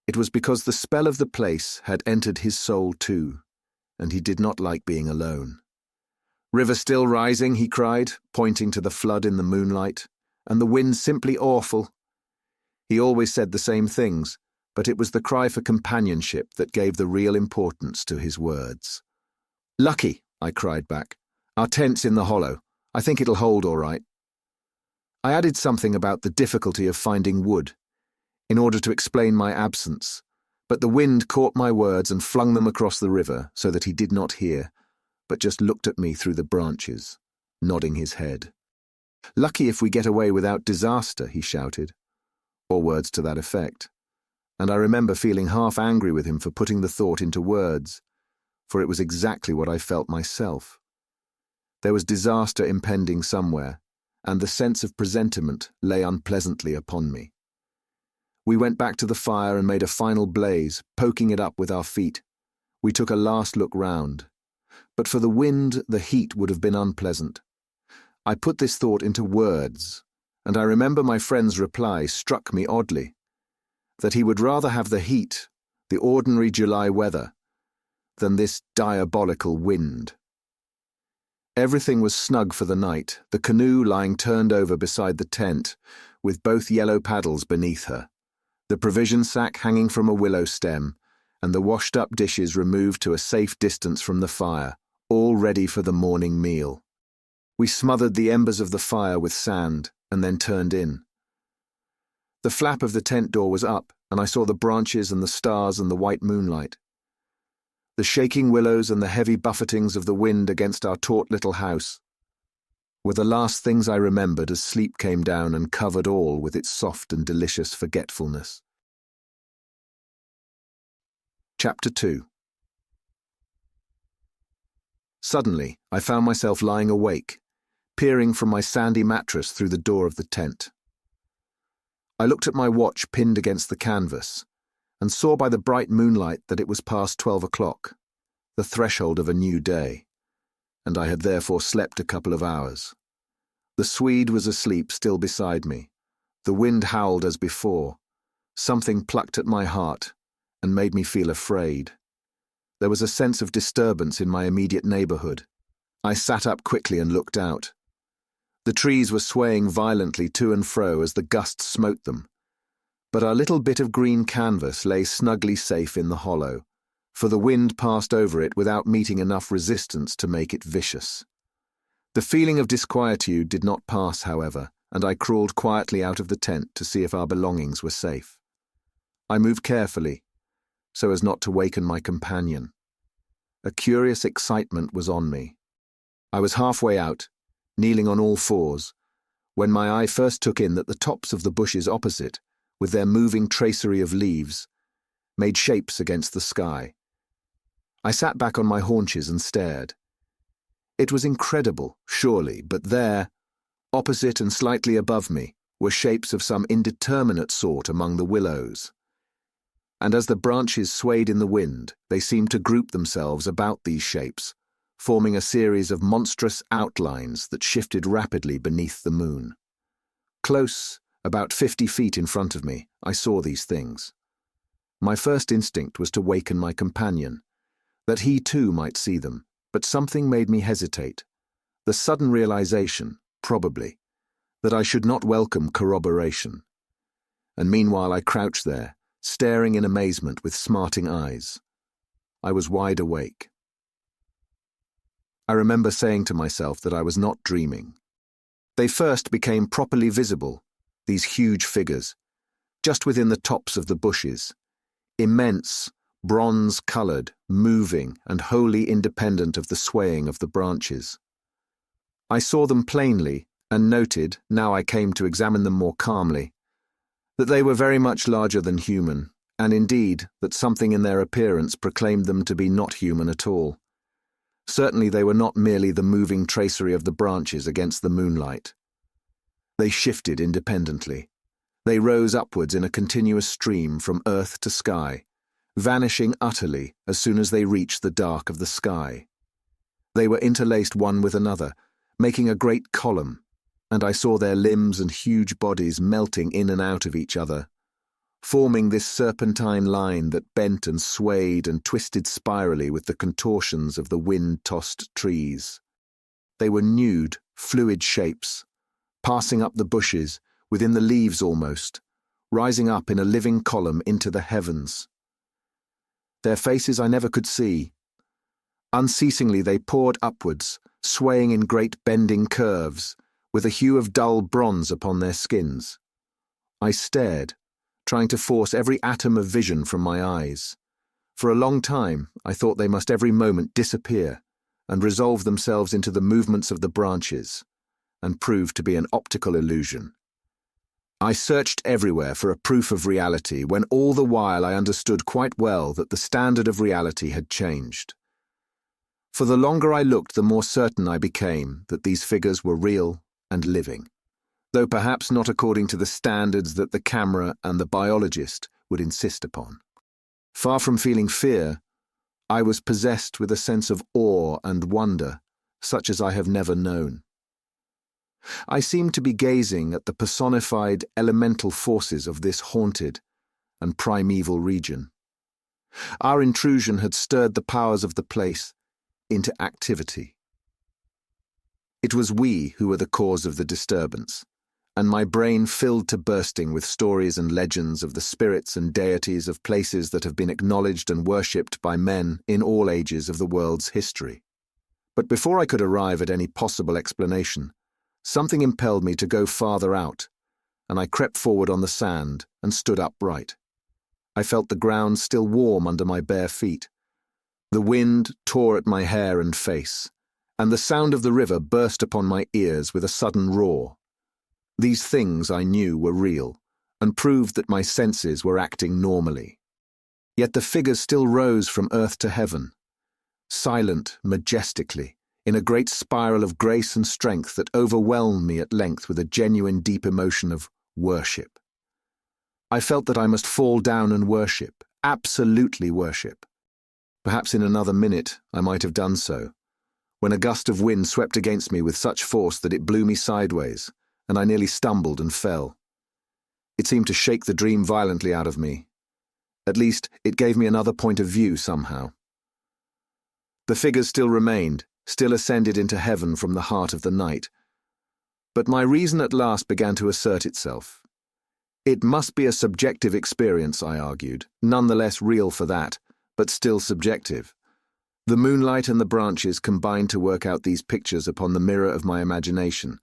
It was because the spell of the place had entered his soul too, and he did not like being alone. "River still rising," he cried, pointing to the flood in the moonlight, "and the wind simply awful." He always said the same things, but it was the cry for companionship that gave the real importance to his words. "Lucky," I cried back. "Our tent's in the hollow. I think it'll hold all right." I added something about the difficulty of finding wood, in order to explain my absence, but the wind caught my words and flung them across the river so that he did not hear, but just looked at me through the branches, nodding his head. "Lucky if we get away without disaster," he shouted, or words to that effect, and I remember feeling half angry with him for putting the thought into words, for it was exactly what I felt myself. There was disaster impending somewhere, and the sense of presentiment lay unpleasantly upon me. We went back to the fire and made a final blaze, poking it up with our feet. We took a last look round. But for the wind, the heat would have been unpleasant. I put this thought into words, and I remember my friend's reply struck me oddly, that he would rather have the heat, the ordinary July weather, than this diabolical wind. Everything was snug for the night, the canoe lying turned over beside the tent, with both yellow paddles beneath her, the provision sack hanging from a willow stem, and the washed-up dishes removed to a safe distance from the fire, all ready for the morning meal. We smothered the embers of the fire with sand, and then turned in. The flap of the tent door was up, and I saw the branches and the stars and the white moonlight. The shaking willows and the heavy buffetings of the wind against our taut little house were the last things I remembered as sleep came down and covered all with its soft and delicious forgetfulness. Chapter 2. Suddenly, I found myself lying awake, peering from my sandy mattress through the door of the tent. I looked at my watch pinned against the canvas, and saw by the bright moonlight that it was past 12 o'clock, the threshold of a new day, and I had therefore slept a couple of hours. The Swede was asleep still beside me. The wind howled as before. Something plucked at my heart and made me feel afraid. There was a sense of disturbance in my immediate neighborhood. I sat up quickly and looked out. The trees were swaying violently to and fro as the gusts smote them, but our little bit of green canvas lay snugly safe in the hollow, for the wind passed over it without meeting enough resistance to make it vicious. The feeling of disquietude did not pass, however, and I crawled quietly out of the tent to see if our belongings were safe. I moved carefully, so as not to waken my companion. a curious excitement was on me. I was halfway out, kneeling on all fours, when my eye first took in that the tops of the bushes opposite, with their moving tracery of leaves, made shapes against the sky. I sat back on my haunches and stared. It was incredible, surely, but there, opposite and slightly above me, were shapes of some indeterminate sort among the willows. And as the branches swayed in the wind, they seemed to group themselves about these shapes, forming a series of monstrous outlines that shifted rapidly beneath the moon. Close, about 50 feet in front of me, I saw these things. My first instinct was to waken my companion, that he too might see them, but something made me hesitate. The sudden realization, probably, that I should not welcome corroboration. And meanwhile I crouched there, staring in amazement with smarting eyes. I was wide awake. I remember saying to myself that I was not dreaming. They first became properly visible, these huge figures, just within the tops of the bushes, immense, bronze-coloured, moving, and wholly independent of the swaying of the branches. I saw them plainly and noted, now I came to examine them more calmly, that they were very much larger than human, and indeed that something in their appearance proclaimed them to be not human at all. Certainly they were not merely the moving tracery of the branches against the moonlight. They shifted independently. They rose upwards in a continuous stream from earth to sky, vanishing utterly as soon as they reached the dark of the sky. They were interlaced one with another, making a great column, and I saw their limbs and huge bodies melting in and out of each other, forming this serpentine line that bent and swayed and twisted spirally with the contortions of the wind-tossed trees. They were nude, fluid shapes, passing up the bushes, within the leaves almost, rising up in a living column into the heavens. Their faces I never could see. Unceasingly they poured upwards, swaying in great bending curves, with a hue of dull bronze upon their skins. I stared, trying to force every atom of vision from my eyes. For a long time I thought they must every moment disappear and resolve themselves into the movements of the branches, and prove to be an optical illusion. I searched everywhere for a proof of reality, when all the while I understood quite well that the standard of reality had changed. For the longer I looked, the more certain I became that these figures were real and living, though perhaps not according to the standards that the camera and the biologist would insist upon. Far from feeling fear, I was possessed with a sense of awe and wonder, such as I have never known. I seemed to be gazing at the personified elemental forces of this haunted and primeval region. Our intrusion had stirred the powers of the place into activity. It was we who were the cause of the disturbance, and my brain filled to bursting with stories and legends of the spirits and deities of places that have been acknowledged and worshipped by men in all ages of the world's history. But before I could arrive at any possible explanation, something impelled me to go farther out, and I crept forward on the sand and stood upright. I felt the ground still warm under my bare feet. The wind tore at my hair and face, and the sound of the river burst upon my ears with a sudden roar. These things, I knew, were real, and proved that my senses were acting normally. Yet the figures still rose from earth to heaven, silent, majestically, in a great spiral of grace and strength that overwhelmed me at length with a genuine deep emotion of worship. I felt that I must fall down and worship, absolutely worship. Perhaps in another minute I might have done so, when a gust of wind swept against me with such force that it blew me sideways, and I nearly stumbled and fell. It seemed to shake the dream violently out of me. At least, it gave me another point of view somehow. The figures still remained, still ascended into heaven from the heart of the night. But my reason at last began to assert itself. It must be a subjective experience, I argued, none the less real for that, but still subjective. The moonlight and the branches combined to work out these pictures upon the mirror of my imagination,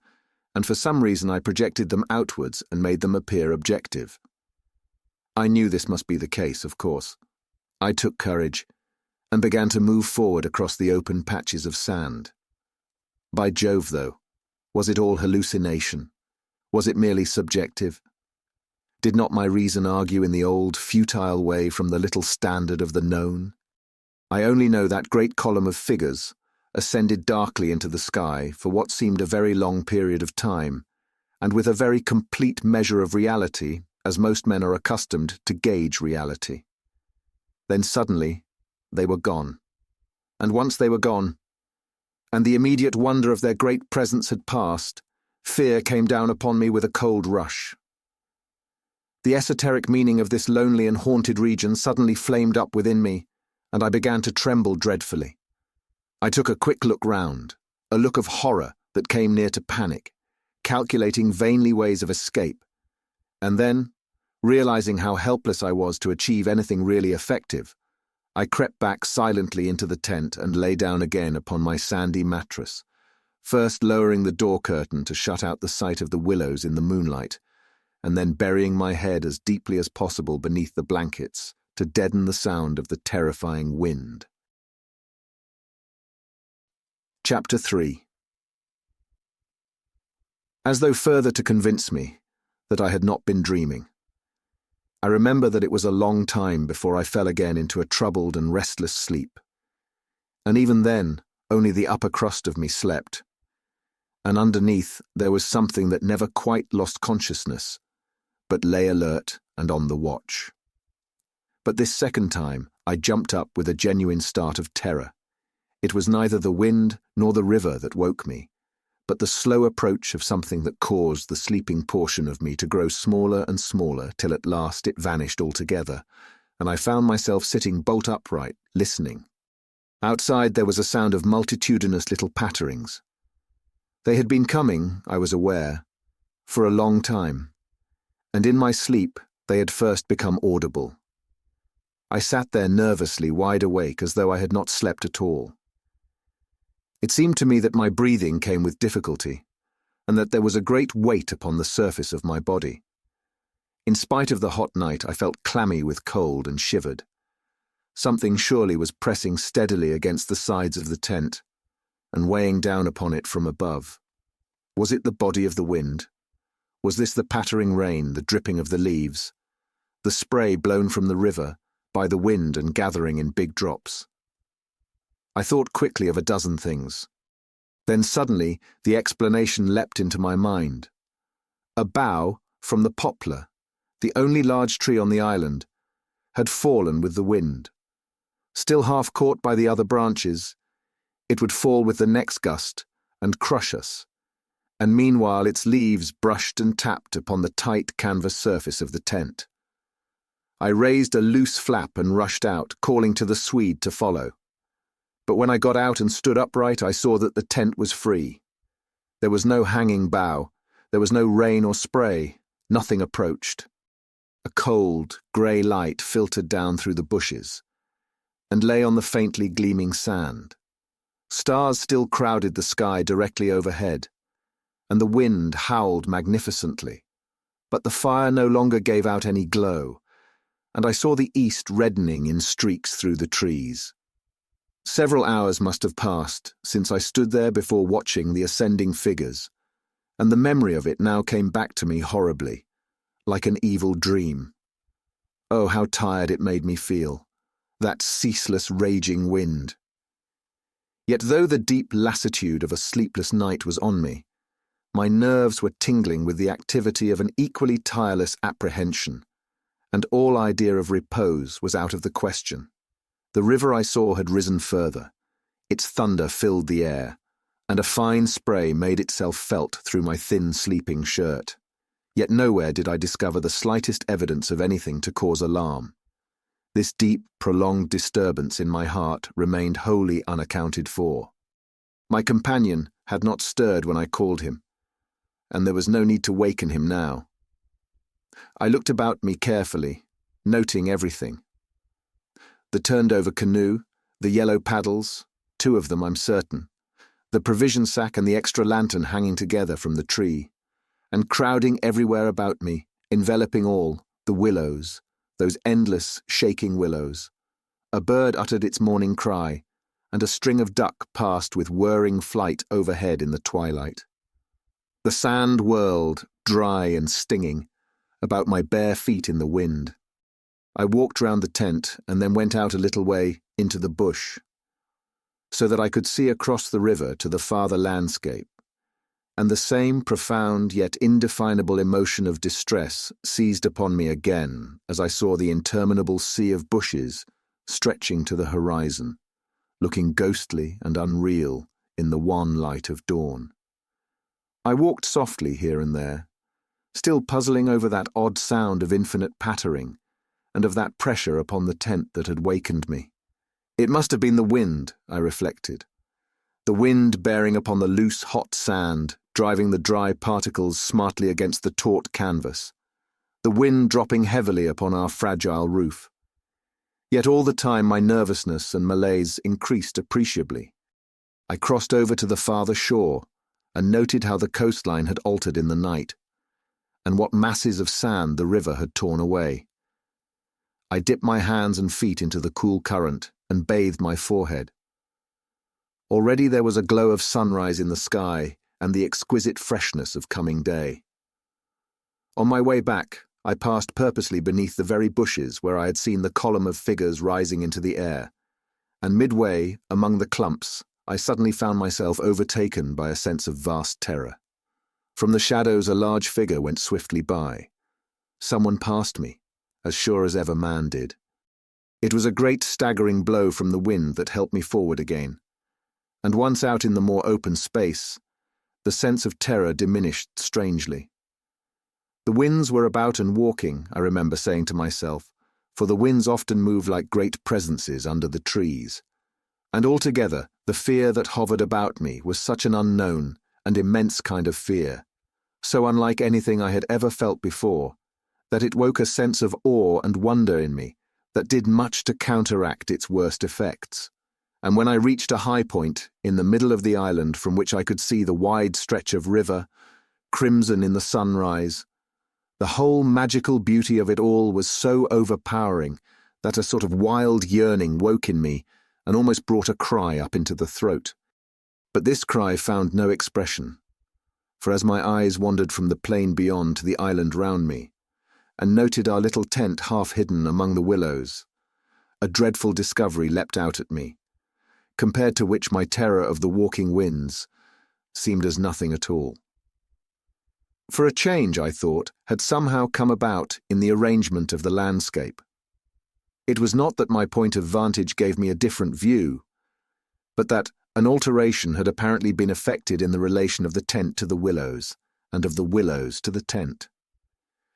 and for some reason I projected them outwards and made them appear objective. I knew this must be the case, of course. I took courage, and began to move forward across the open patches of sand. By Jove, though, was it all hallucination? Was it merely subjective? Did not my reason argue in the old, futile way from the little standard of the known? I only know that great column of figures ascended darkly into the sky for what seemed a very long period of time, and with a very complete measure of reality, as most men are accustomed to gauge reality. Then suddenly, they were gone. And once they were gone, and the immediate wonder of their great presence had passed, fear came down upon me with a cold rush. The esoteric meaning of this lonely and haunted region suddenly flamed up within me, and I began to tremble dreadfully. I took a quick look round, a look of horror that came near to panic, calculating vainly ways of escape, and then, realizing how helpless I was to achieve anything really effective, I crept back silently into the tent and lay down again upon my sandy mattress, first lowering the door curtain to shut out the sight of the willows in the moonlight, and then burying my head as deeply as possible beneath the blankets to deaden the sound of the terrifying wind. Chapter 3. As though further to convince me that I had not been dreaming, I remember that it was a long time before I fell again into a troubled and restless sleep. And even then, only the upper crust of me slept. And underneath there was something that never quite lost consciousness, but lay alert and on the watch. But this second time I jumped up with a genuine start of terror. It was neither the wind nor the river that woke me, but the slow approach of something that caused the sleeping portion of me to grow smaller and smaller till at last it vanished altogether, and I found myself sitting bolt upright, listening. Outside there was a sound of multitudinous little patterings. They had been coming, I was aware, for a long time, and in my sleep they had first become audible. I sat there nervously wide awake as though I had not slept at all. It seemed to me that my breathing came with difficulty, and that there was a great weight upon the surface of my body. In spite of the hot night, I felt clammy with cold and shivered. Something surely was pressing steadily against the sides of the tent, and weighing down upon it from above. Was it the body of the wind? Was this the pattering rain, the dripping of the leaves, the spray blown from the river by the wind and gathering in big drops? I thought quickly of a dozen things. Then suddenly the explanation leapt into my mind. A bough from the poplar, the only large tree on the island, had fallen with the wind. Still half caught by the other branches, it would fall with the next gust and crush us, and meanwhile its leaves brushed and tapped upon the tight canvas surface of the tent. I raised a loose flap and rushed out, calling to the Swede to follow. But when I got out and stood upright, I saw that the tent was free. There was no hanging bough, there was no rain or spray, nothing approached. A cold, grey light filtered down through the bushes, and lay on the faintly gleaming sand. Stars still crowded the sky directly overhead, and the wind howled magnificently, but the fire no longer gave out any glow, and I saw the east reddening in streaks through the trees. Several hours must have passed since I stood there before watching the ascending figures, and the memory of it now came back to me horribly, like an evil dream. Oh, how tired it made me feel, that ceaseless raging wind. Yet though the deep lassitude of a sleepless night was on me, my nerves were tingling with the activity of an equally tireless apprehension, and all idea of repose was out of the question. The river I saw had risen further. Its thunder filled the air, and a fine spray made itself felt through my thin sleeping shirt. Yet nowhere did I discover the slightest evidence of anything to cause alarm. This deep, prolonged disturbance in my heart remained wholly unaccounted for. My companion had not stirred when I called him, and there was no need to waken him now. I looked about me carefully, noting everything. The turned-over canoe, the yellow paddles, 2 of them I'm certain, the provision sack and the extra lantern hanging together from the tree, and crowding everywhere about me, enveloping all, the willows, those endless, shaking willows, a bird uttered its morning cry, and a string of duck passed with whirring flight overhead in the twilight. The sand whirled, dry and stinging, about my bare feet in the wind. I walked round the tent and then went out a little way into the bush, so that I could see across the river to the farther landscape, and the same profound yet indefinable emotion of distress seized upon me again as I saw the interminable sea of bushes stretching to the horizon, looking ghostly and unreal in the wan light of dawn. I walked softly here and there, still puzzling over that odd sound of infinite pattering and of that pressure upon the tent that had wakened me. It must have been the wind, I reflected. The wind bearing upon the loose, hot sand, driving the dry particles smartly against the taut canvas. The wind dropping heavily upon our fragile roof. Yet all the time my nervousness and malaise increased appreciably. I crossed over to the farther shore and noted how the coastline had altered in the night, and what masses of sand the river had torn away. I dipped my hands and feet into the cool current and bathed my forehead. Already there was a glow of sunrise in the sky and the exquisite freshness of coming day. On my way back, I passed purposely beneath the very bushes where I had seen the column of figures rising into the air, and midway, among the clumps, I suddenly found myself overtaken by a sense of vast terror. From the shadows a large figure went swiftly by. Someone passed me, as sure as ever man did. It was a great staggering blow from the wind that helped me forward again, and once out in the more open space, the sense of terror diminished strangely. The winds were about and walking, I remember saying to myself, for the winds often move like great presences under the trees. And altogether, the fear that hovered about me was such an unknown and immense kind of fear, so unlike anything I had ever felt before, that it woke a sense of awe and wonder in me that did much to counteract its worst effects. And when I reached a high point in the middle of the island from which I could see the wide stretch of river, crimson in the sunrise, the whole magical beauty of it all was so overpowering that a sort of wild yearning woke in me and almost brought a cry up into the throat. But this cry found no expression, for as my eyes wandered from the plain beyond to the island round me, and noted our little tent half hidden among the willows, a dreadful discovery leapt out at me, compared to which my terror of the walking winds seemed as nothing at all. For a change, I thought, had somehow come about in the arrangement of the landscape. It was not that my point of vantage gave me a different view, but that an alteration had apparently been effected in the relation of the tent to the willows, and of the willows to the tent.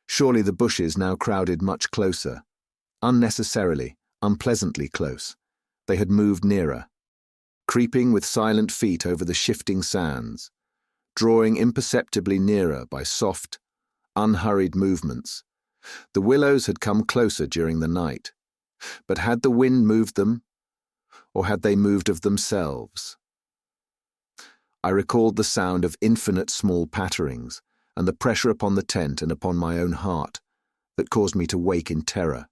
Surely the bushes now crowded much closer. Unnecessarily, unpleasantly close. They had moved nearer, creeping with silent feet over the shifting sands, drawing imperceptibly nearer by soft, unhurried movements. The willows had come closer during the night, but had the wind moved them, or had they moved of themselves? I recalled the sound of infinite small patterings, and the pressure upon the tent and upon my own heart that caused me to wake in terror.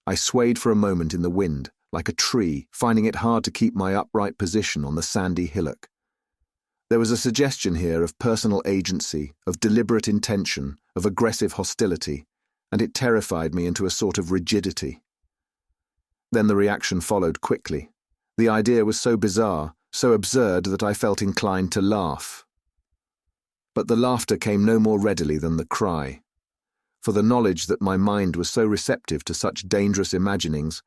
I swayed for a moment in the wind, like a tree, finding it hard to keep my upright position on the sandy hillock. There was a suggestion here of personal agency, of deliberate intention, of aggressive hostility, and it terrified me into a sort of rigidity. Then the reaction followed quickly. The idea was so bizarre, so absurd that I felt inclined to laugh. But the laughter came no more readily than the cry, for the knowledge that my mind was so receptive to such dangerous imaginings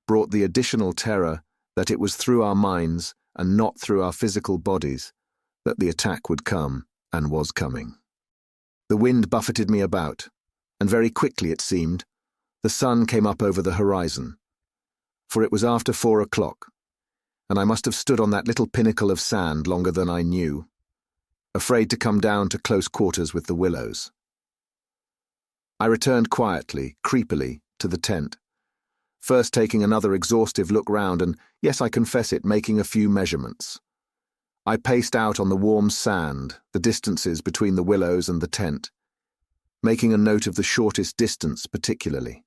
brought the additional terror that it was through our minds and not through our physical bodies that the attack would come and was coming. The wind buffeted me about, and very quickly it seemed, the sun came up over the horizon, for it was after 4 o'clock, and I must have stood on that little pinnacle of sand longer than I knew, afraid to come down to close quarters with the willows. I returned quietly, creepily, to the tent, first taking another exhaustive look round and, yes, I confess it, making a few measurements. I paced out on the warm sand, the distances between the willows and the tent, making a note of the shortest distance particularly.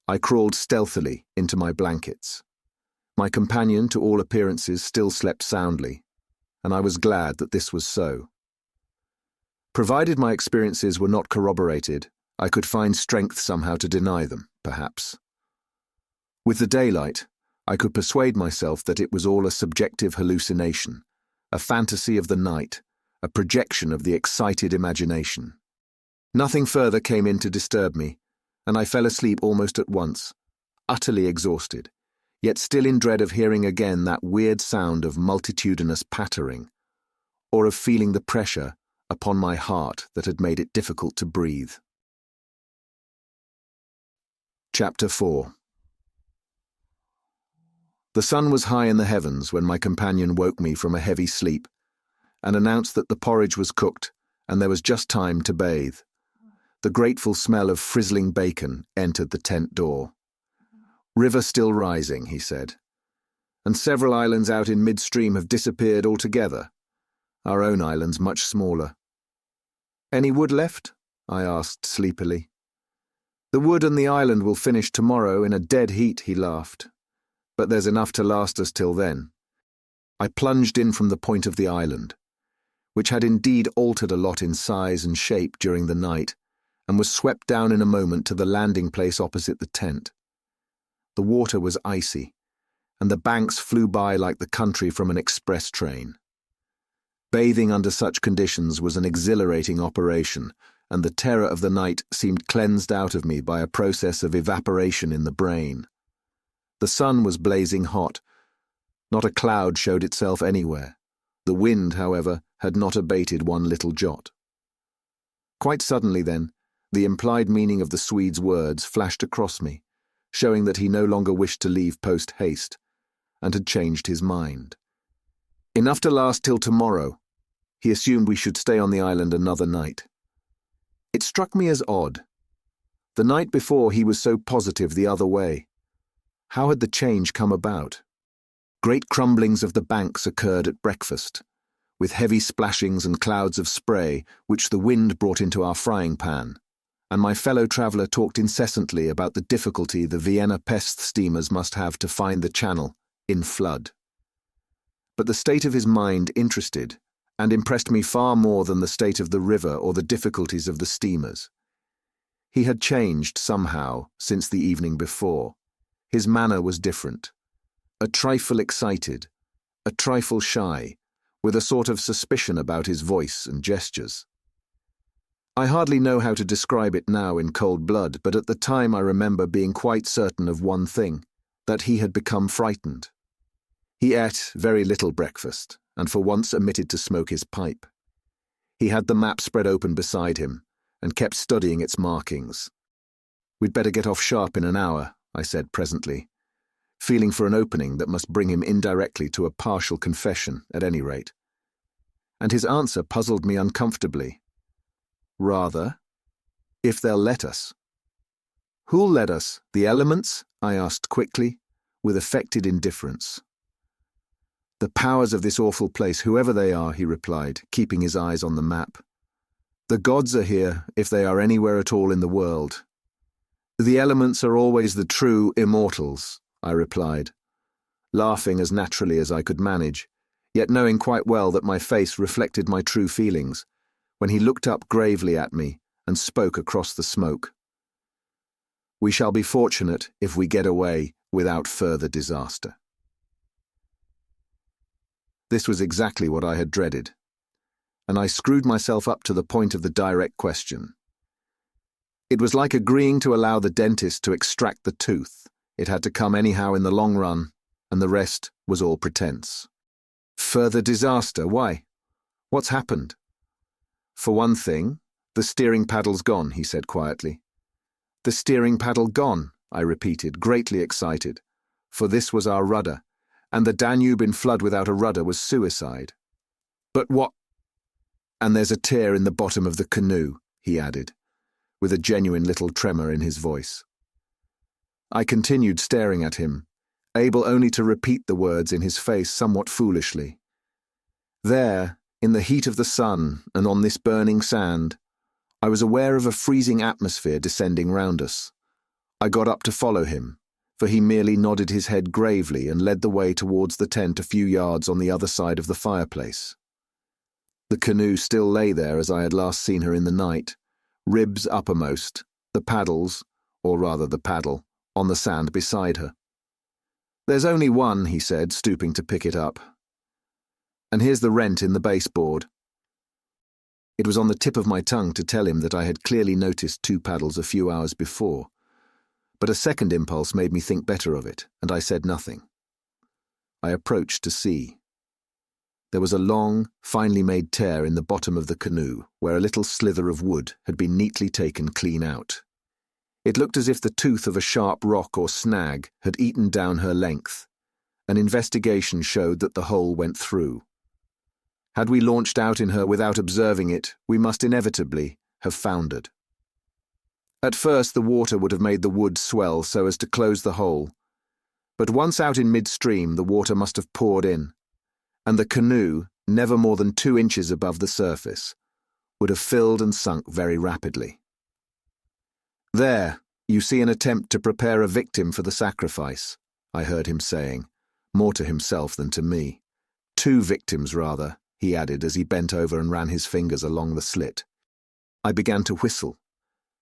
I crawled stealthily into my blankets. My companion, to all appearances, still slept soundly, and I was glad that this was so. Provided my experiences were not corroborated, I could find strength somehow to deny them, perhaps. With the daylight, I could persuade myself that it was all a subjective hallucination, a fantasy of the night, a projection of the excited imagination. Nothing further came in to disturb me, and I fell asleep almost at once, utterly exhausted, yet still in dread of hearing again that weird sound of multitudinous pattering, or of feeling the pressure upon my heart that had made it difficult to breathe. Chapter 4. The sun was high in the heavens when my companion woke me from a heavy sleep and announced that the porridge was cooked and there was just time to bathe. The grateful smell of frizzling bacon entered the tent door. "River still rising," he said, "and several islands out in midstream have disappeared altogether. Our own island's much smaller." "Any wood left?" I asked sleepily. "The wood and the island will finish tomorrow in a dead heat," he laughed. "But there's enough to last us till then." I plunged in from the point of the island, which had indeed altered a lot in size and shape during the night, and was swept down in a moment to the landing place opposite the tent. The water was icy, and the banks flew by like the country from an express train. Bathing under such conditions was an exhilarating operation, and the terror of the night seemed cleansed out of me by a process of evaporation in the brain. The sun was blazing hot. Not a cloud showed itself anywhere. The wind, however, had not abated one little jot. Quite suddenly, then, the implied meaning of the Swede's words flashed across me, showing that he no longer wished to leave post-haste, and had changed his mind. Enough to last till tomorrow. He assumed we should stay on the island another night. It struck me as odd. The night before he was so positive the other way. How had the change come about? Great crumblings of the banks occurred at breakfast, with heavy splashings and clouds of spray which the wind brought into our frying pan, and my fellow traveller talked incessantly about the difficulty the Vienna pest steamers must have to find the channel in flood. But the state of his mind interested and impressed me far more than the state of the river or the difficulties of the steamers. He had changed somehow since the evening before. His manner was different, a trifle excited, a trifle shy, with a sort of suspicion about his voice and gestures. I hardly know how to describe it now in cold blood, but at the time I remember being quite certain of one thing, that he had become frightened. He ate very little breakfast, and for once omitted to smoke his pipe. He had the map spread open beside him, and kept studying its markings. "We'd better get off sharp in an hour," I said presently, feeling for an opening that must bring him indirectly to a partial confession, at any rate. And his answer puzzled me uncomfortably. "Rather, if they'll let us." "Who'll let us? The elements?" I asked quickly, with affected indifference. "The powers of this awful place, whoever they are," he replied, keeping his eyes on the map. "The gods are here, if they are anywhere at all in the world. The elements are always the true immortals," I replied, laughing as naturally as I could manage, yet knowing quite well that my face reflected my true feelings, when he looked up gravely at me and spoke across the smoke. "We shall be fortunate if we get away without further disaster." This was exactly what I had dreaded, and I screwed myself up to the point of the direct question. It was like agreeing to allow the dentist to extract the tooth. It had to come anyhow in the long run, and the rest was all pretense. "Further disaster? Why? What's happened?" "For one thing, the steering paddle's gone," he said quietly. "The steering paddle gone," I repeated, greatly excited, for this was our rudder, and the Danube in flood without a rudder was suicide. "But what—" "And there's a tear in the bottom of the canoe," he added, with a genuine little tremor in his voice. I continued staring at him, able only to repeat the words in his face somewhat foolishly. There, in the heat of the sun and on this burning sand, I was aware of a freezing atmosphere descending round us. I got up to follow him, for he merely nodded his head gravely and led the way towards the tent a few yards on the other side of the fireplace. The canoe still lay there as I had last seen her in the night, ribs uppermost, the paddles, or rather the paddle, on the sand beside her. "There's only one," he said, stooping to pick it up. "And here's the rent in the baseboard." It was on the tip of my tongue to tell him that I had clearly noticed 2 paddles a few hours before, but a second impulse made me think better of it, and I said nothing. I approached to see. There was a long, finely made tear in the bottom of the canoe where a little slither of wood had been neatly taken clean out. It looked as if the tooth of a sharp rock or snag had eaten down her length. An investigation showed that the hole went through. Had we launched out in her without observing it, we must inevitably have foundered. At first the water would have made the wood swell so as to close the hole, but once out in midstream the water must have poured in, and the canoe, never more than 2 inches above the surface, would have filled and sunk very rapidly. "There, you see an attempt to prepare a victim for the sacrifice," I heard him saying, more to himself than to me. 2 victims, rather, he added as he bent over and ran his fingers along the slit. I began to whistle,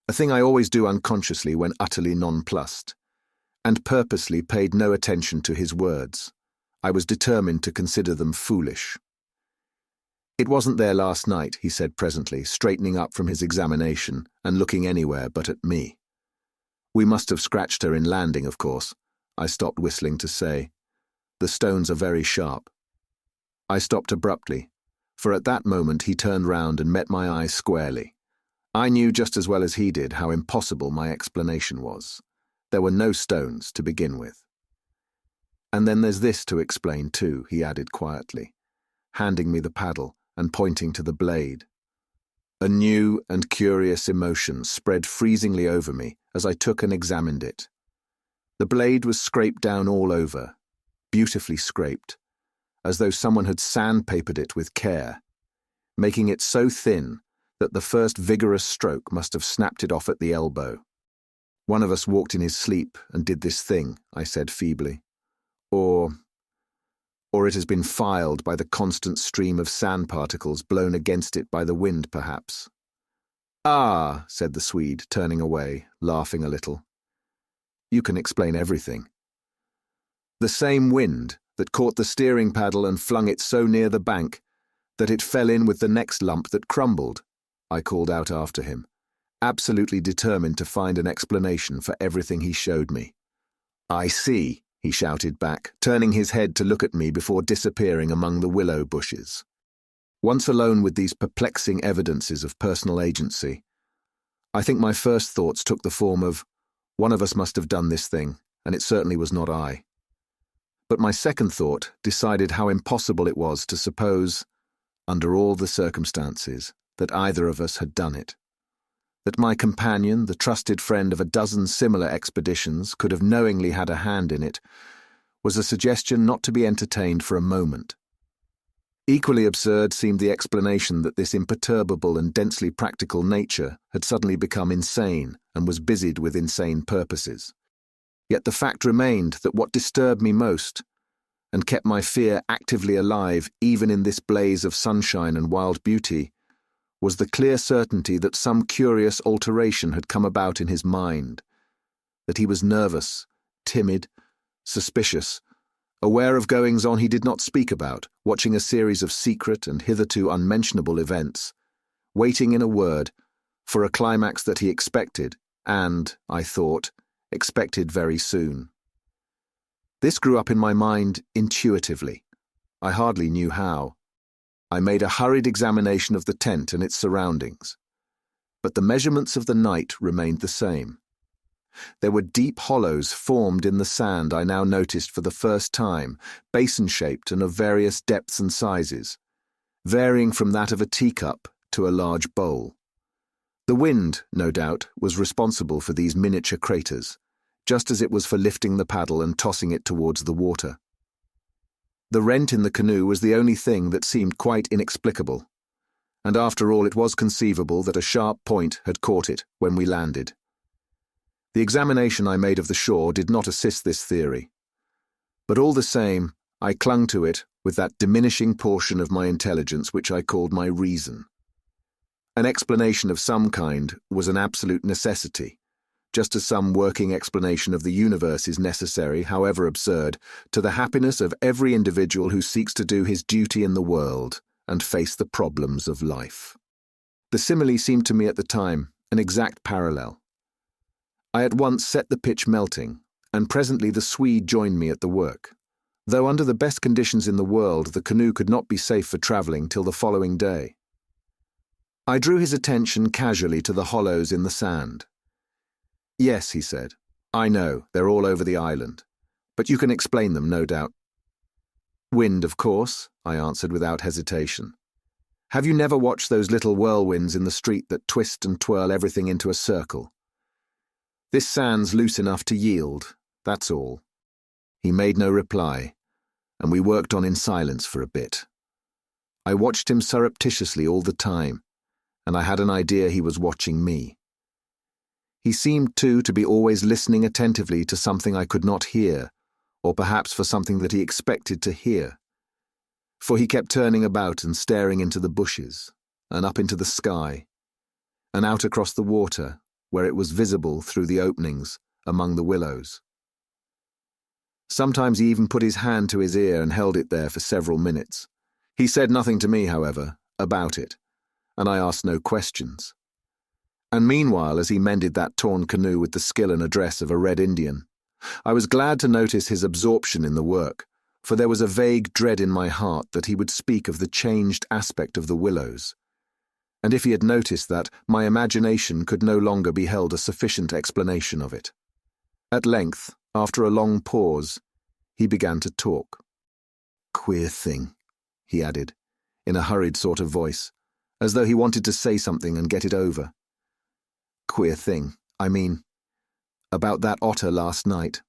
a thing I always do unconsciously when utterly nonplussed, and purposely paid no attention to his words. I was determined to consider them foolish. "It wasn't there last night," he said presently, straightening up from his examination and looking anywhere but at me. "We must have scratched her in landing, of course," I stopped whistling to say. "The stones are very sharp." I stopped abruptly, for at that moment he turned round and met my eye squarely. I knew just as well as he did how impossible my explanation was. There were no stones to begin with. "And then there's this to explain too," he added quietly, handing me the paddle and pointing to the blade. A new and curious emotion spread freezingly over me as I took and examined it. The blade was scraped down all over, beautifully scraped, as though someone had sandpapered it with care, making it so thin that the first vigorous stroke must have snapped it off at the elbow. "One of us walked in his sleep and did this thing," I said feebly. Or it has been filed by the constant stream of sand particles blown against it by the wind, perhaps." "Ah," said the Swede, turning away, laughing a little. "You can explain everything." "The same wind that caught the steering paddle and flung it so near the bank that it fell in with the next lump that crumbled," I called out after him, absolutely determined to find an explanation for everything he showed me. "I see," he shouted back, turning his head to look at me before disappearing among the willow bushes. Once alone with these perplexing evidences of personal agency, I think my first thoughts took the form of, one of us must have done this thing, and it certainly was not I. But my second thought decided how impossible it was to suppose, under all the circumstances, that either of us had done it. That my companion, the trusted friend of a dozen similar expeditions, could have knowingly had a hand in it, was a suggestion not to be entertained for a moment. Equally absurd seemed the explanation that this imperturbable and densely practical nature had suddenly become insane and was busied with insane purposes. Yet the fact remained that what disturbed me most, and kept my fear actively alive even in this blaze of sunshine and wild beauty, was the clear certainty that some curious alteration had come about in his mind, that he was nervous, timid, suspicious, aware of goings-on he did not speak about, watching a series of secret and hitherto unmentionable events, waiting, in a word, for a climax that he expected, and, I thought, expected very soon. This grew up in my mind intuitively. I hardly knew how. I made a hurried examination of the tent and its surroundings, but the measurements of the night remained the same. There were deep hollows formed in the sand I now noticed for the first time, basin-shaped and of various depths and sizes, varying from that of a teacup to a large bowl. The wind, no doubt, was responsible for these miniature craters, just as it was for lifting the paddle and tossing it towards the water. The rent in the canoe was the only thing that seemed quite inexplicable, and after all it was conceivable that a sharp point had caught it when we landed. The examination I made of the shore did not assist this theory. But all the same, I clung to it with that diminishing portion of my intelligence which I called my reason. An explanation of some kind was an absolute necessity, just as some working explanation of the universe is necessary, however absurd, to the happiness of every individual who seeks to do his duty in the world and face the problems of life. The simile seemed to me at the time an exact parallel. I at once set the pitch melting, and presently the Swede joined me at the work. Though under the best conditions in the world, the canoe could not be safe for travelling till the following day. I drew his attention casually to the hollows in the sand. "Yes," he said, "I know, they're all over the island. But you can explain them, no doubt." "Wind, of course," I answered without hesitation. "Have you never watched those little whirlwinds in the street that twist and twirl everything into a circle? This sand's loose enough to yield, that's all." He made no reply, and we worked on in silence for a bit. I watched him surreptitiously all the time, and I had an idea he was watching me. He seemed, too, to be always listening attentively to something I could not hear, or perhaps for something that he expected to hear. For he kept turning about and staring into the bushes, and up into the sky, and out across the water, where it was visible through the openings among the willows. Sometimes he even put his hand to his ear and held it there for several minutes. He said nothing to me, however, about it, and I asked no questions. And meanwhile, as he mended that torn canoe with the skill and address of a Red Indian, I was glad to notice his absorption in the work, for there was a vague dread in my heart that he would speak of the changed aspect of the willows. And if he had noticed that, my imagination could no longer be held a sufficient explanation of it. At length, after a long pause, he began to talk. "Queer thing," he added, in a hurried sort of voice, as though he wanted to say something and get it over. "Queer thing, I mean, about that otter last night.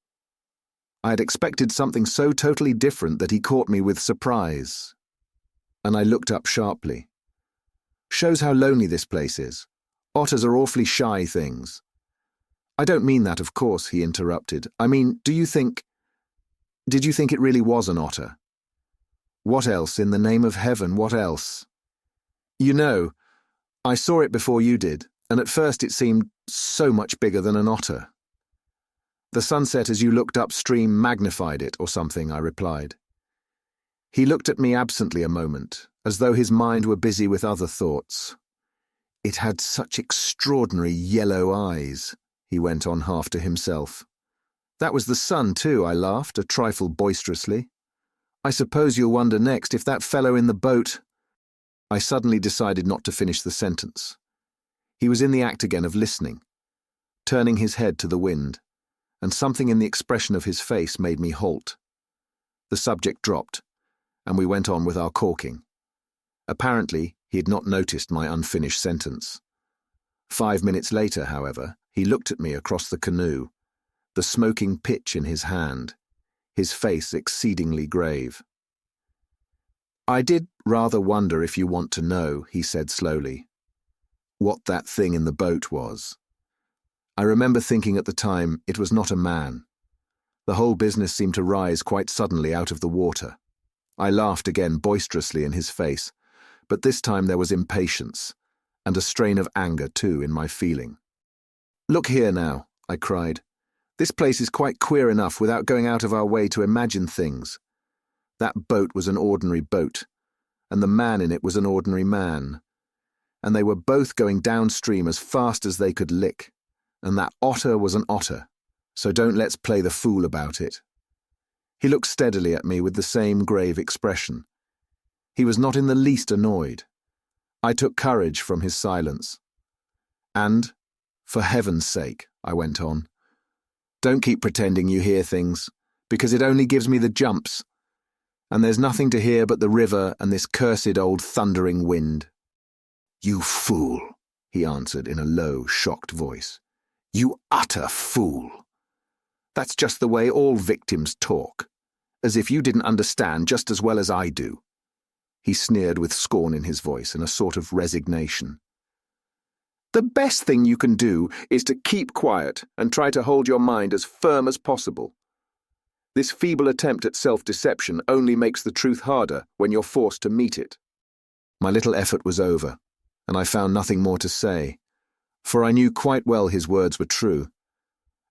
I had expected something so totally different that he caught me with surprise." And I looked up sharply. "Shows how lonely this place is. Otters are awfully shy things." "I don't mean that, of course," he interrupted. "I mean, did you think it really was an otter?" "What else, in the name of heaven, what else?" "You know, I saw it before you did, and at first it seemed so much bigger than an otter." "The sunset as you looked upstream magnified it, or something," I replied. He looked at me absently a moment, as though his mind were busy with other thoughts. "It had such extraordinary yellow eyes," he went on half to himself. "That was the sun, too," I laughed, a trifle boisterously. "I suppose you'll wonder next if that fellow in the boat—" I suddenly decided not to finish the sentence. He was in the act again of listening, turning his head to the wind, and something in the expression of his face made me halt. The subject dropped, and we went on with our caulking. Apparently, he had not noticed my unfinished sentence. 5 minutes later, however, he looked at me across the canoe, the smoking pitch in his hand, his face exceedingly grave. "I did rather wonder, if you want to know," he said slowly, "what that thing in the boat was. I remember thinking at the time it was not a man. The whole business seemed to rise quite suddenly out of the water." I laughed again boisterously in his face, but this time there was impatience, and a strain of anger too in my feeling. "Look here now," I cried. "This place is quite queer enough without going out of our way to imagine things. That boat was an ordinary boat, and the man in it was an ordinary man, and they were both going downstream as fast as they could lick, and that otter was an otter, so don't let's play the fool about it." He looked steadily at me with the same grave expression. He was not in the least annoyed. I took courage from his silence. "And, for heaven's sake," I went on, "don't keep pretending you hear things, because it only gives me the jumps, and there's nothing to hear but the river and this cursed old thundering wind." "You fool," he answered in a low, shocked voice. "You utter fool. That's just the way all victims talk, as if you didn't understand just as well as I do." He sneered with scorn in his voice and a sort of resignation. The best thing you can do is to keep quiet and try to hold your mind as firm as possible. This feeble attempt at self-deception only makes the truth harder when you're forced to meet it. My little effort was over, and I found nothing more to say, for I knew quite well his words were true,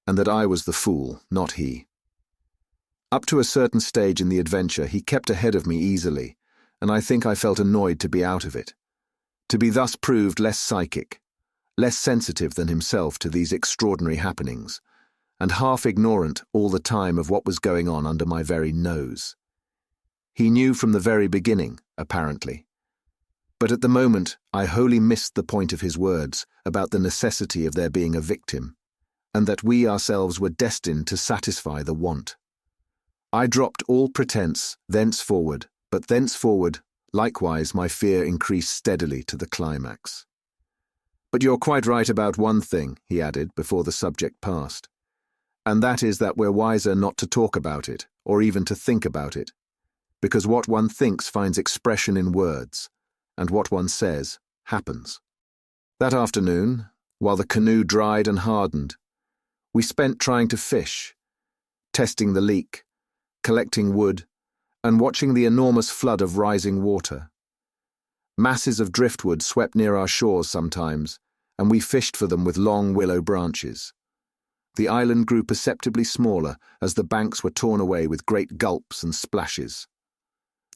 and that I was the fool, not he. Up to a certain stage in the adventure, he kept ahead of me easily, and I think I felt annoyed to be out of it, to be thus proved less psychic, less sensitive than himself to these extraordinary happenings, and half ignorant all the time of what was going on under my very nose. He knew from the very beginning, apparently. But at the moment, I wholly missed the point of his words about the necessity of there being a victim, and that we ourselves were destined to satisfy the want. I dropped all pretense thenceforward, but thenceforward, likewise, my fear increased steadily to the climax. But you're quite right about one thing, he added before the subject passed, and that is that we're wiser not to talk about it, or even to think about it, because what one thinks finds expression in words, and what one says happens. That afternoon, while the canoe dried and hardened, we spent trying to fish, testing the leak, collecting wood, and watching the enormous flood of rising water. Masses of driftwood swept near our shores sometimes, and we fished for them with long willow branches. The island grew perceptibly smaller as the banks were torn away with great gulps and splashes.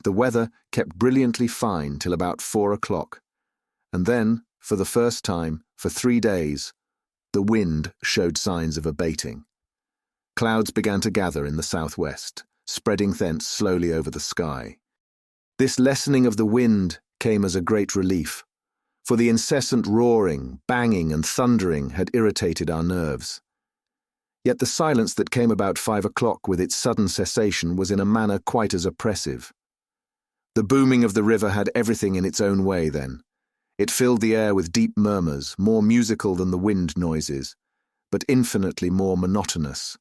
The weather kept brilliantly fine till about 4 o'clock, and then, for the first time, for 3 days, the wind showed signs of abating. Clouds began to gather in the southwest, spreading thence slowly over the sky. This lessening of the wind came as a great relief, for the incessant roaring, banging, and thundering had irritated our nerves. Yet the silence that came about 5 o'clock with its sudden cessation was in a manner quite as oppressive. The booming of the river had everything in its own way then. It filled the air with deep murmurs, more musical than the wind noises, but infinitely more monotonous.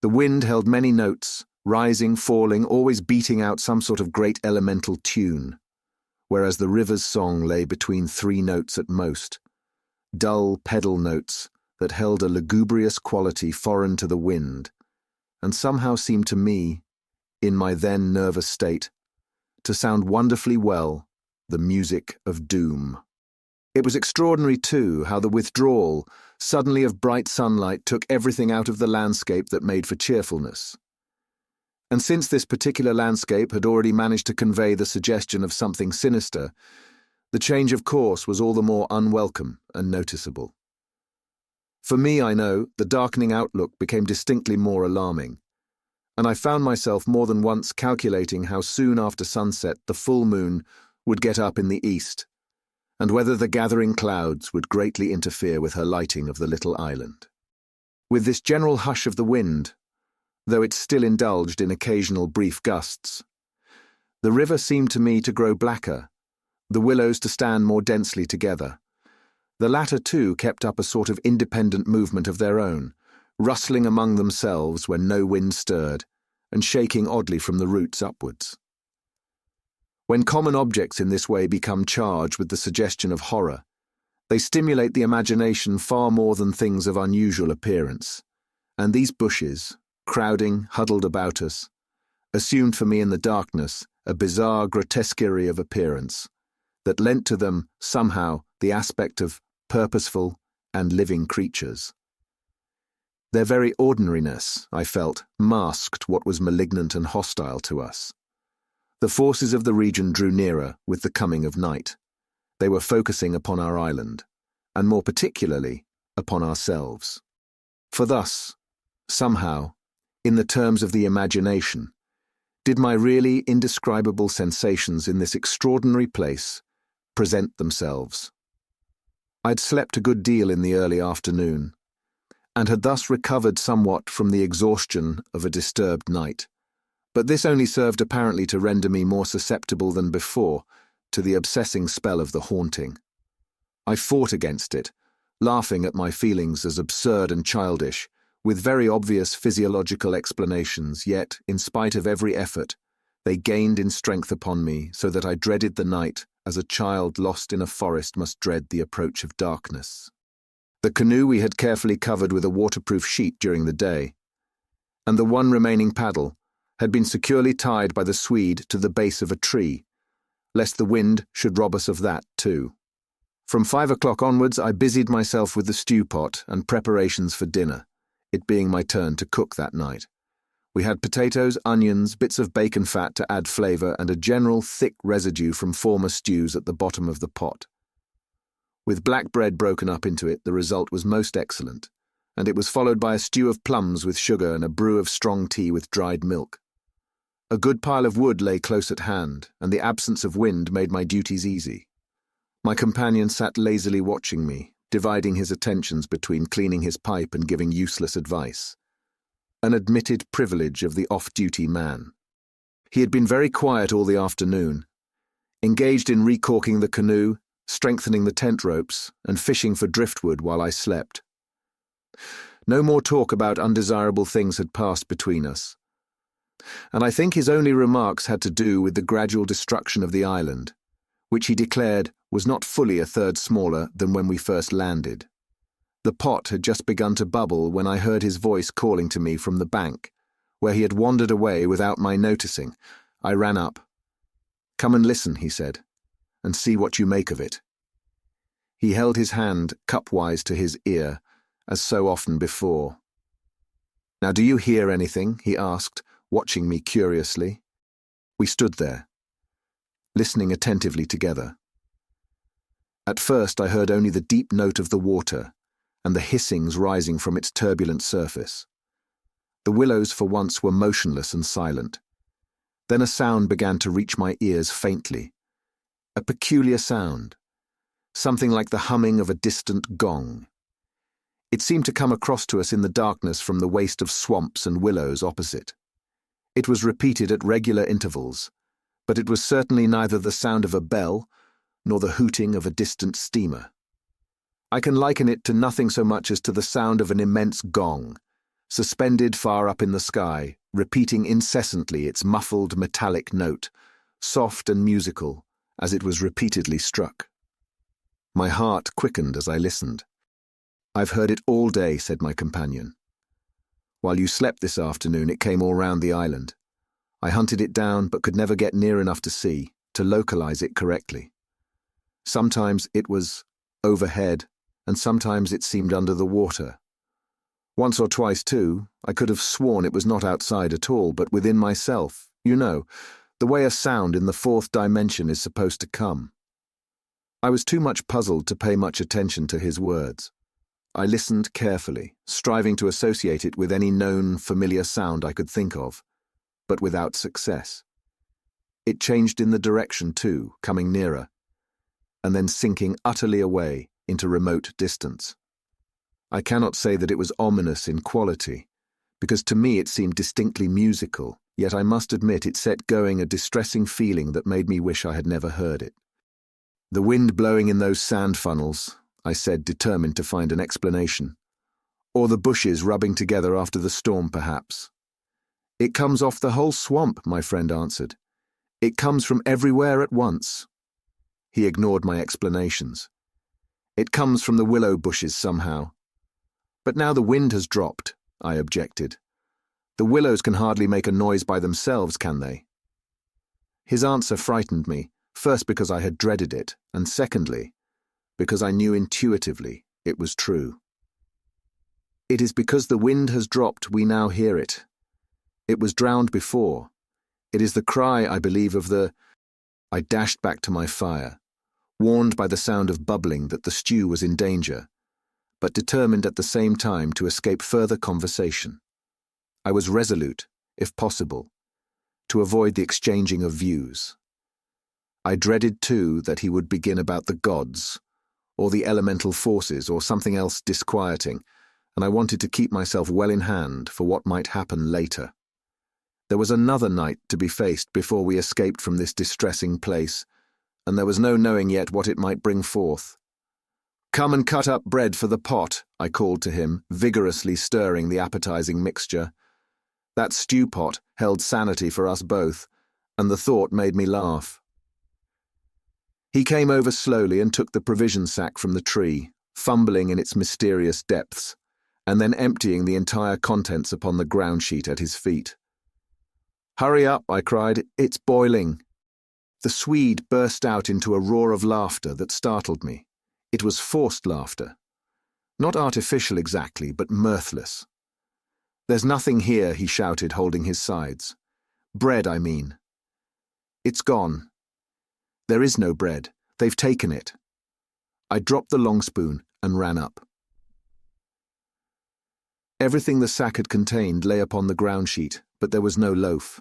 The wind held many notes, rising, falling, always beating out some sort of great elemental tune, whereas the river's song lay between 3 notes at most, dull pedal notes that held a lugubrious quality foreign to the wind, and somehow seemed to me, in my then nervous state, to sound wonderfully well the music of doom. It was extraordinary, too, how the withdrawal, suddenly of bright sunlight, took everything out of the landscape that made for cheerfulness. And since this particular landscape had already managed to convey the suggestion of something sinister, the change of course was all the more unwelcome and noticeable. For me, I know, the darkening outlook became distinctly more alarming, and I found myself more than once calculating how soon after sunset the full moon would get up in the east, and whether the gathering clouds would greatly interfere with her lighting of the little island. With this general hush of the wind, though it still indulged in occasional brief gusts, the river seemed to me to grow blacker, the willows to stand more densely together. The latter, too, kept up a sort of independent movement of their own, rustling among themselves when no wind stirred, and shaking oddly from the roots upwards. When common objects in this way become charged with the suggestion of horror, they stimulate the imagination far more than things of unusual appearance, and these bushes, crowding, huddled about us, assumed for me in the darkness a bizarre grotesquerie of appearance that lent to them, somehow, the aspect of purposeful and living creatures. Their very ordinariness, I felt, masked what was malignant and hostile to us. The forces of the region drew nearer with the coming of night. They were focusing upon our island, and more particularly, upon ourselves. For thus, somehow, in the terms of the imagination, did my really indescribable sensations in this extraordinary place present themselves. I'd slept a good deal in the early afternoon, and had thus recovered somewhat from the exhaustion of a disturbed night, but this only served apparently to render me more susceptible than before to the obsessing spell of the haunting. I fought against it, laughing at my feelings as absurd and childish, with very obvious physiological explanations, yet, in spite of every effort, they gained in strength upon me so that I dreaded the night as a child lost in a forest must dread the approach of darkness. The canoe we had carefully covered with a waterproof sheet during the day, and the one remaining paddle had been securely tied by the Swede to the base of a tree, lest the wind should rob us of that too. From 5 o'clock onwards, I busied myself with the stew pot and preparations for dinner, it being my turn to cook that night. We had potatoes, onions, bits of bacon fat to add flavour, and a general thick residue from former stews at the bottom of the pot. With black bread broken up into it, the result was most excellent, and it was followed by a stew of plums with sugar and a brew of strong tea with dried milk. A good pile of wood lay close at hand, and the absence of wind made my duties easy. My companion sat lazily watching me, dividing his attentions between cleaning his pipe and giving useless advice. An admitted privilege of the off-duty man. He had been very quiet all the afternoon, engaged in recorking the canoe, strengthening the tent ropes, and fishing for driftwood while I slept. No more talk about undesirable things had passed between us, and I think his only remarks had to do with the gradual destruction of the island, which he declared was not fully a third smaller than when we first landed. The pot had just begun to bubble when I heard his voice calling to me from the bank, where he had wandered away without my noticing. I ran up. "Come and listen," he said, "and see what you make of it." He held his hand cup-wise to his ear, as so often before. "Now do you hear anything?" he asked, watching me curiously. We stood there, listening attentively together. At first I heard only the deep note of the water, and the hissings rising from its turbulent surface. The willows for once were motionless and silent. Then a sound began to reach my ears faintly. A peculiar sound, something like the humming of a distant gong. It seemed to come across to us in the darkness from the waste of swamps and willows opposite. It was repeated at regular intervals, but it was certainly neither the sound of a bell nor the hooting of a distant steamer. I can liken it to nothing so much as to the sound of an immense gong, suspended far up in the sky, repeating incessantly its muffled metallic note, soft and musical, as it was repeatedly struck. My heart quickened as I listened. "I've heard it all day," said my companion. "While you slept this afternoon, it came all round the island. I hunted it down, but could never get near enough to see, to localize it correctly. Sometimes it was overhead, and sometimes it seemed under the water. Once or twice, too, I could have sworn it was not outside at all, but within myself, you know, the way a sound in the fourth dimension is supposed to come." I was too much puzzled to pay much attention to his words. I listened carefully, striving to associate it with any known, familiar sound I could think of, but without success. It changed in the direction, too, coming nearer, and then sinking utterly away into remote distance. I cannot say that it was ominous in quality, because to me it seemed distinctly musical, yet I must admit it set going a distressing feeling that made me wish I had never heard it. "The wind blowing in those sand funnels," I said, determined to find an explanation. "Or the bushes rubbing together after the storm, perhaps." "It comes off the whole swamp," my friend answered. "It comes from everywhere at once." He ignored my explanations. "It comes from the willow bushes somehow." "But now the wind has dropped," I objected. "The willows can hardly make a noise by themselves, can they?" His answer frightened me, first because I had dreaded it, and secondly, because I knew intuitively it was true. "It is because the wind has dropped we now hear it. It was drowned before. It is the cry, I believe, of the—" I dashed back to my fire, warned by the sound of bubbling that the stew was in danger, but determined at the same time to escape further conversation. I was resolute, if possible, to avoid the exchanging of views. I dreaded, too, that he would begin about the gods, or the elemental forces, or something else disquieting, and I wanted to keep myself well in hand for what might happen later. There was another night to be faced before we escaped from this distressing place, and there was no knowing yet what it might bring forth. "Come and cut up bread for the pot," I called to him, vigorously stirring the appetizing mixture. That stew pot held sanity for us both, and the thought made me laugh. He came over slowly and took the provision sack from the tree, fumbling in its mysterious depths, and then emptying the entire contents upon the ground sheet at his feet. "Hurry up," I cried, "it's boiling." The Swede burst out into a roar of laughter that startled me. It was forced laughter. Not artificial exactly, but mirthless. "There's nothing here," he shouted, holding his sides. "Bread, I mean. It's gone. There is no bread. They've taken it." I dropped the long spoon and ran up. Everything the sack had contained lay upon the ground sheet, but there was no loaf.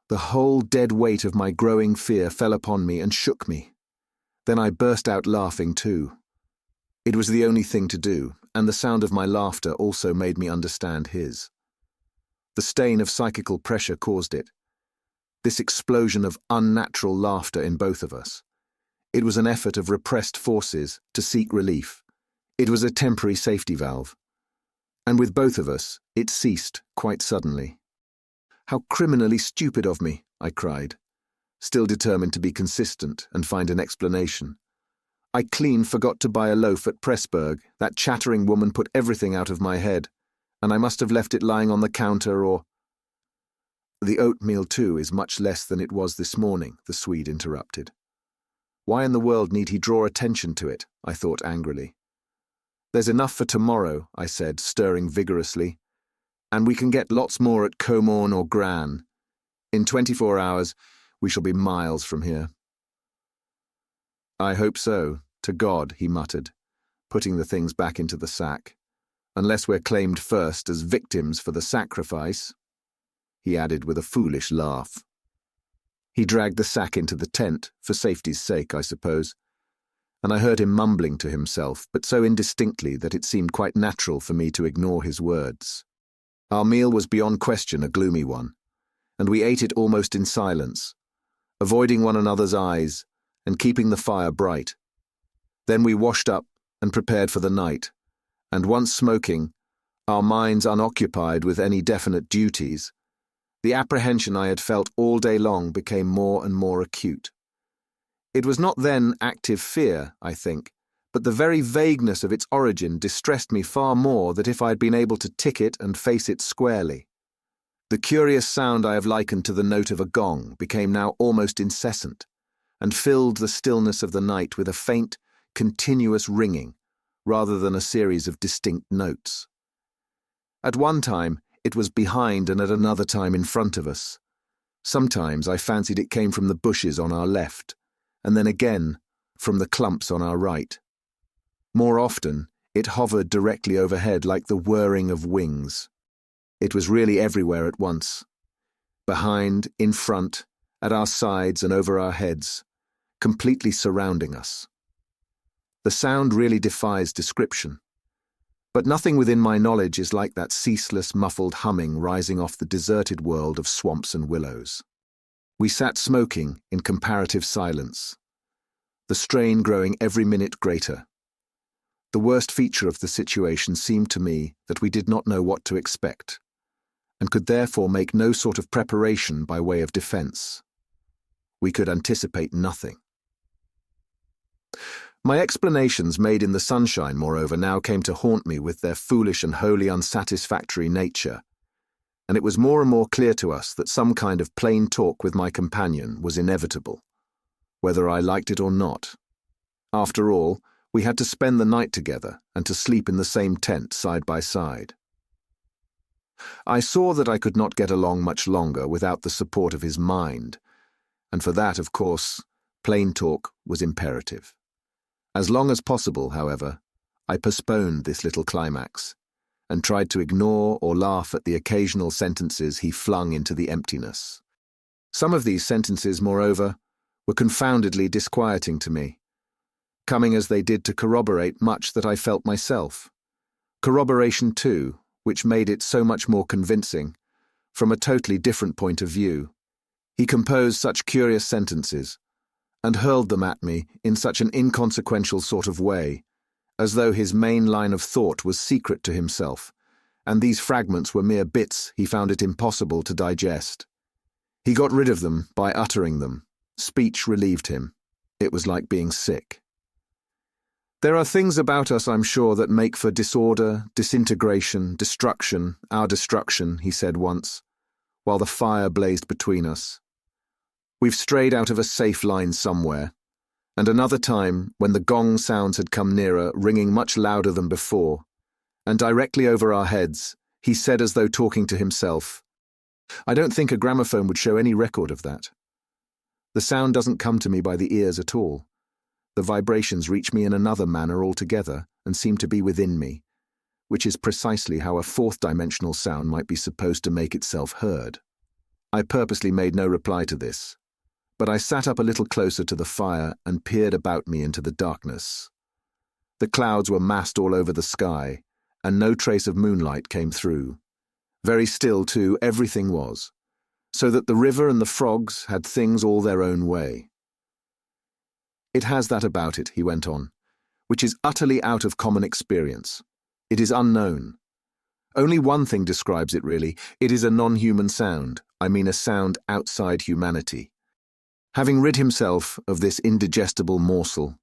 The whole dead weight of my growing fear fell upon me and shook me. Then I burst out laughing too. It was the only thing to do, and the sound of my laughter also made me understand his. The strain of psychical pressure caused it. This explosion of unnatural laughter in both of us. It was an effort of repressed forces to seek relief. It was a temporary safety valve. And with both of us, it ceased quite suddenly. "How criminally stupid of me," I cried, still determined to be consistent and find an explanation. "I clean forgot to buy a loaf at Pressburg. That chattering woman put everything out of my head, and I must have left it lying on the counter or—" "The oatmeal, too, is much less than it was this morning," the Swede interrupted. Why in the world need he draw attention to it? I thought angrily. "There's enough for tomorrow," I said, stirring vigorously. "And we can get lots more at Comorn or Gran. In 24 hours, we shall be miles from here." "I hope so, to God," he muttered, putting the things back into the sack. "Unless we're claimed first as victims for the sacrifice," he added with a foolish laugh. He dragged the sack into the tent, for safety's sake, I suppose, and I heard him mumbling to himself, but so indistinctly that it seemed quite natural for me to ignore his words. Our meal was beyond question a gloomy one, and we ate it almost in silence, avoiding one another's eyes and keeping the fire bright. Then we washed up and prepared for the night, and once smoking, our minds unoccupied with any definite duties, the apprehension I had felt all day long became more and more acute. It was not then active fear, I think, but the very vagueness of its origin distressed me far more than if I had been able to tick it and face it squarely. The curious sound I have likened to the note of a gong became now almost incessant, and filled the stillness of the night with a faint, continuous ringing, rather than a series of distinct notes. At one time, it was behind and at another time in front of us. Sometimes I fancied it came from the bushes on our left, and then again from the clumps on our right. More often, it hovered directly overhead like the whirring of wings. It was really everywhere at once. Behind, in front, at our sides and over our heads, completely surrounding us. The sound really defies description. But nothing within my knowledge is like that ceaseless, muffled humming rising off the deserted world of swamps and willows. We sat smoking in comparative silence, the strain growing every minute greater. The worst feature of the situation seemed to me that we did not know what to expect, and could therefore make no sort of preparation by way of defense. We could anticipate nothing. My explanations made in the sunshine, moreover, now came to haunt me with their foolish and wholly unsatisfactory nature, and it was more and more clear to us that some kind of plain talk with my companion was inevitable, whether I liked it or not. After all, we had to spend the night together and to sleep in the same tent side by side. I saw that I could not get along much longer without the support of his mind, and for that, of course, plain talk was imperative. As long as possible, however, I postponed this little climax, and tried to ignore or laugh at the occasional sentences he flung into the emptiness. Some of these sentences, moreover, were confoundedly disquieting to me, coming as they did to corroborate much that I felt myself. Corroboration, too, which made it so much more convincing, from a totally different point of view. He composed such curious sentences, and hurled them at me in such an inconsequential sort of way, as though his main line of thought was secret to himself, and these fragments were mere bits he found it impossible to digest. He got rid of them by uttering them. Speech relieved him. It was like being sick. There are things about us, I'm sure, that make for disorder, disintegration, destruction, our destruction, he said once, while the fire blazed between us. We've strayed out of a safe line somewhere, and another time, when the gong sounds had come nearer, ringing much louder than before, and directly over our heads, he said as though talking to himself, I don't think a gramophone would show any record of that. The sound doesn't come to me by the ears at all. The vibrations reach me in another manner altogether and seem to be within me, which is precisely how a fourth-dimensional sound might be supposed to make itself heard. I purposely made no reply to this, but I sat up a little closer to the fire and peered about me into the darkness. The clouds were massed all over the sky, and no trace of moonlight came through. Very still, too, everything was, so that the river and the frogs had things all their own way. It has that about it, he went on, which is utterly out of common experience. It is unknown. Only one thing describes it, really. It is a non-human sound. I mean a sound outside humanity. Having rid himself of this indigestible morsel,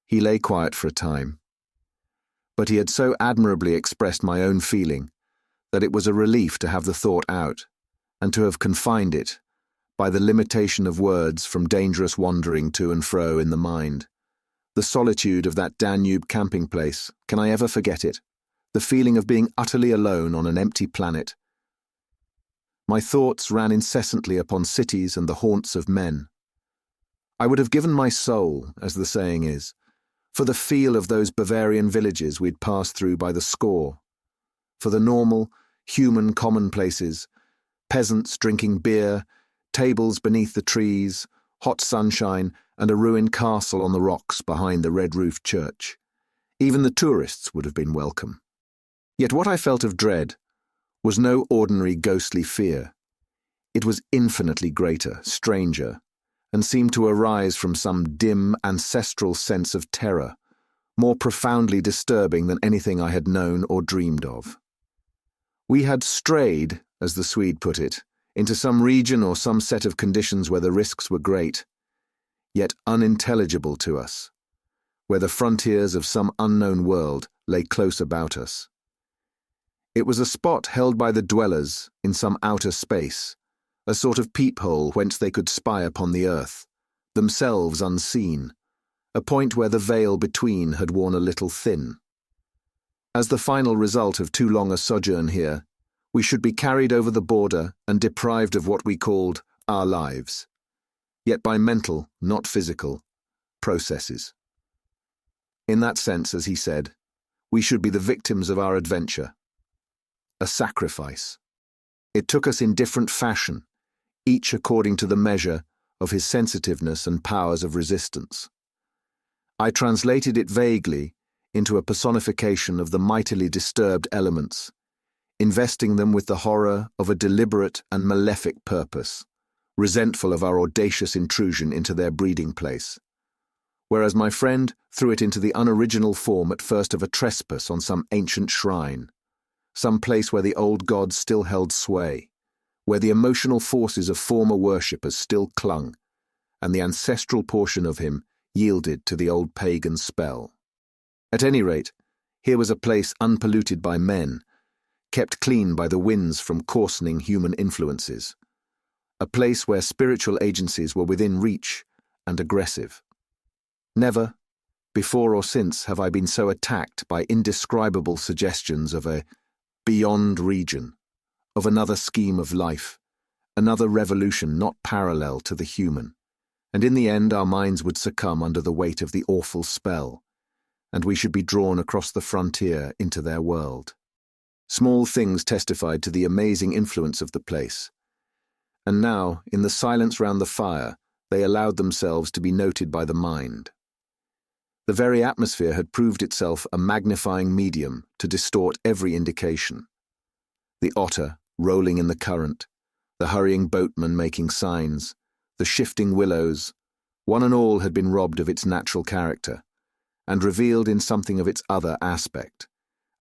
he lay quiet for a time. But he had so admirably expressed my own feeling that it was a relief to have the thought out, and to have confined it, by the limitation of words from dangerous wandering to and fro in the mind. The solitude of that Danube camping place, can I ever forget it? The feeling of being utterly alone on an empty planet. My thoughts ran incessantly upon cities and the haunts of men. I would have given my soul, as the saying is, for the feel of those Bavarian villages we'd passed through by the score, for the normal, human commonplaces, peasants drinking beer, tables beneath the trees, hot sunshine, and a ruined castle on the rocks behind the red-roofed church. Even the tourists would have been welcome. Yet what I felt of dread was no ordinary ghostly fear. It was infinitely greater, stranger, and seemed to arise from some dim, ancestral sense of terror, more profoundly disturbing than anything I had known or dreamed of. We had strayed, as the Swede put it, into some region or some set of conditions where the risks were great, yet unintelligible to us, where the frontiers of some unknown world lay close about us. It was a spot held by the dwellers in some outer space, a sort of peephole whence they could spy upon the earth, themselves unseen, a point where the veil between had worn a little thin. As the final result of too long a sojourn here, we should be carried over the border and deprived of what we called our lives, yet by mental, not physical, processes. In that sense, as he said, we should be the victims of our adventure. A sacrifice. It took us in different fashion, each according to the measure of his sensitiveness and powers of resistance. I translated it vaguely into a personification of the mightily disturbed elements, investing them with the horror of a deliberate and malefic purpose, resentful of our audacious intrusion into their breeding place, whereas my friend threw it into the unoriginal form at first of a trespass on some ancient shrine, some place where the old gods still held sway, where the emotional forces of former worshippers still clung, and the ancestral portion of him yielded to the old pagan spell. At any rate, here was a place unpolluted by men, kept clean by the winds from coarsening human influences, a place where spiritual agencies were within reach and aggressive. Never, before or since, have I been so attacked by indescribable suggestions of a beyond region, of another scheme of life, another revolution not parallel to the human, and in the end our minds would succumb under the weight of the awful spell, and we should be drawn across the frontier into their world. Small things testified to the amazing influence of the place, and now, in the silence round the fire, they allowed themselves to be noted by the mind. The very atmosphere had proved itself a magnifying medium to distort every indication. The otter rolling in the current, the hurrying boatman making signs, the shifting willows, one and all had been robbed of its natural character, and revealed in something of its other aspect,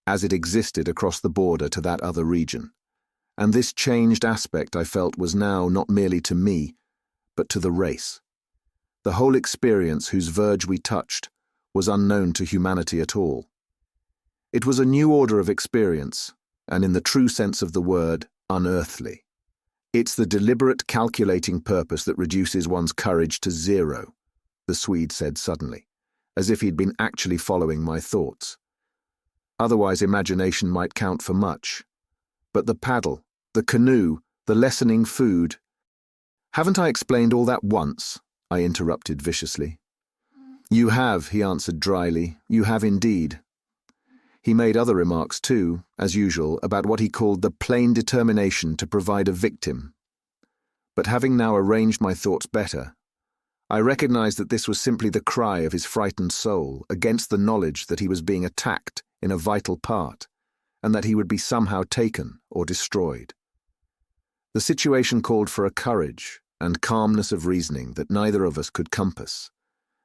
as it existed across the border to that other region. And this changed aspect, I felt, was now not merely to me, but to the race. the whole experience whose verge we touched, was unknown to humanity at all. It was a new order of experience, and in the true sense of the word, unearthly. It's the deliberate, calculating purpose that reduces one's courage to zero, the Swede said suddenly, as if he'd been actually following my thoughts. Otherwise, imagination might count for much. But the paddle, the canoe, the lessening food— "Haven't I explained all that once?" I interrupted viciously. "You have," he answered dryly. "You have indeed." He made other remarks too, as usual, about what he called the plain determination to provide a victim. But having now arranged my thoughts better, I recognized that this was simply the cry of his frightened soul against the knowledge that he was being attacked in a vital part, and that he would be somehow taken or destroyed. The situation called for a courage and calmness of reasoning that neither of us could compass,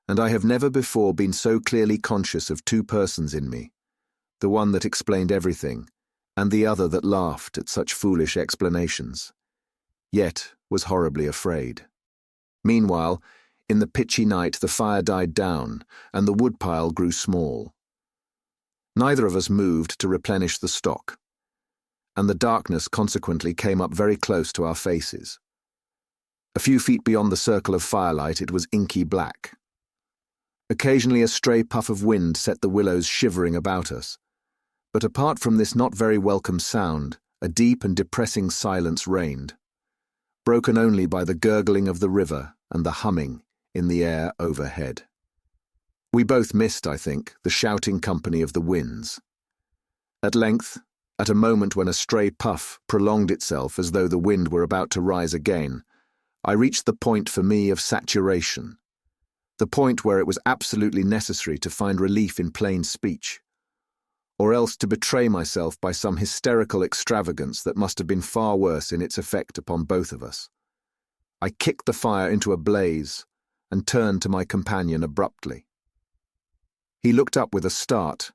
and I have never before been so clearly conscious of two persons in me, the one that explained everything, and the other that laughed at such foolish explanations, yet was horribly afraid. Meanwhile, in the pitchy night the fire died down, and the woodpile grew small. Neither of us moved to replenish the stock, and the darkness consequently came up very close to our faces. A few feet beyond the circle of firelight it was inky black. Occasionally a stray puff of wind set the willows shivering about us, but apart from this not very welcome sound, a deep and depressing silence reigned, broken only by the gurgling of the river and the humming in the air overhead. We both missed, I think, the shouting company of the winds. At length, at a moment when a stray puff prolonged itself as though the wind were about to rise again, I reached the point for me of saturation, the point where it was absolutely necessary to find relief in plain speech, or else to betray myself by some hysterical extravagance that must have been far worse in its effect upon both of us. I kicked the fire into a blaze and turned to my companion abruptly. He looked up with a start.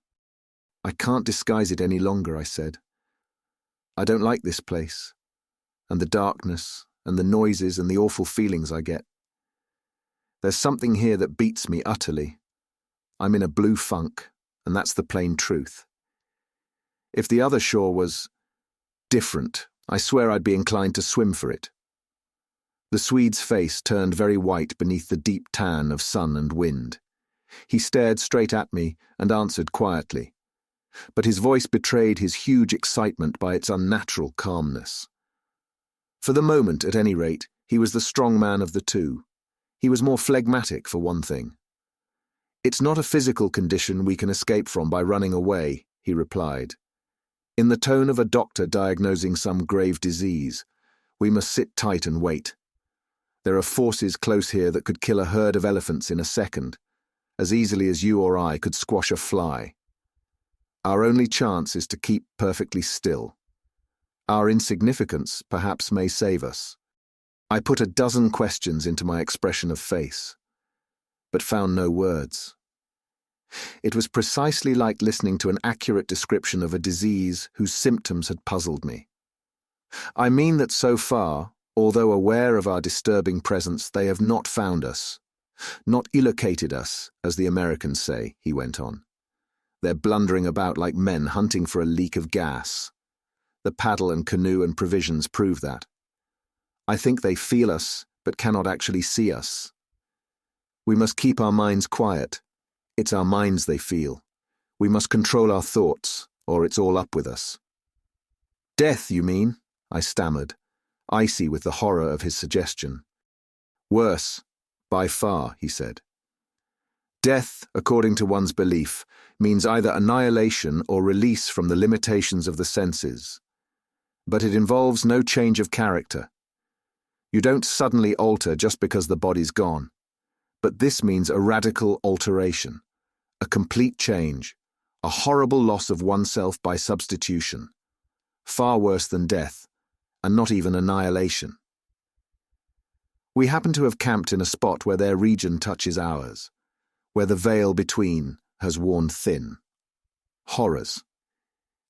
"I can't disguise it any longer," I said. "I don't like this place, and the darkness, and the noises, and the awful feelings I get. There's something here that beats me utterly. I'm in a blue funk, and that's the plain truth. If the other shore was different, I swear I'd be inclined to swim for it." The Swede's face turned very white beneath the deep tan of sun and wind. He stared straight at me and answered quietly, but his voice betrayed his huge excitement by its unnatural calmness. For the moment, at any rate, he was the strong man of the two. He was more phlegmatic, for one thing. "It's not a physical condition we can escape from by running away," he replied. In the tone of a doctor diagnosing some grave disease, "We must sit tight and wait. There are forces close here that could kill a herd of elephants in a second, as easily as you or I could squash a fly. Our only chance is to keep perfectly still. Our insignificance perhaps may save us." I put a dozen questions into my expression of face, but found no words. It was precisely like listening to an accurate description of a disease whose symptoms had puzzled me. "I mean that so far, although aware of our disturbing presence, they have not found us. Not illocated us, as the Americans say," he went on. "They're blundering about like men hunting for a leak of gas. The paddle and canoe and provisions prove that. I think they feel us, but cannot actually see us. We must keep our minds quiet. It's our minds they feel. We must control our thoughts, or it's all up with us." "Death, you mean?" I stammered, icy with the horror of his suggestion. "Worse, by far," he said. "Death, according to one's belief, means either annihilation or release from the limitations of the senses. But it involves no change of character. You don't suddenly alter just because the body's gone. But this means a radical alteration, a complete change, a horrible loss of oneself by substitution. Far worse than death, and not even annihilation." We happen to have camped in a spot where their region touches ours, where the veil between has worn thin. Horrors.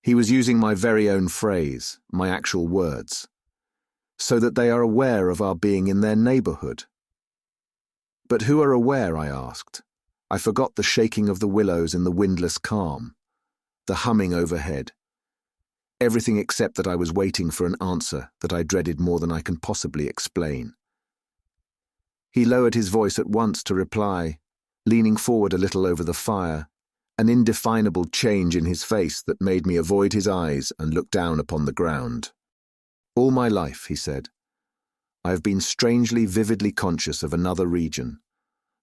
He was using my very own phrase, my actual words. So that they are aware of our being in their neighborhood. But who are aware, I asked. I forgot the shaking of the willows in the windless calm, the humming overhead. Everything except that I was waiting for an answer that I dreaded more than I can possibly explain. He lowered his voice at once to reply, leaning forward a little over the fire, an indefinable change in his face that made me avoid his eyes and look down upon the ground. All my life, he said, I have been strangely, vividly conscious of another region,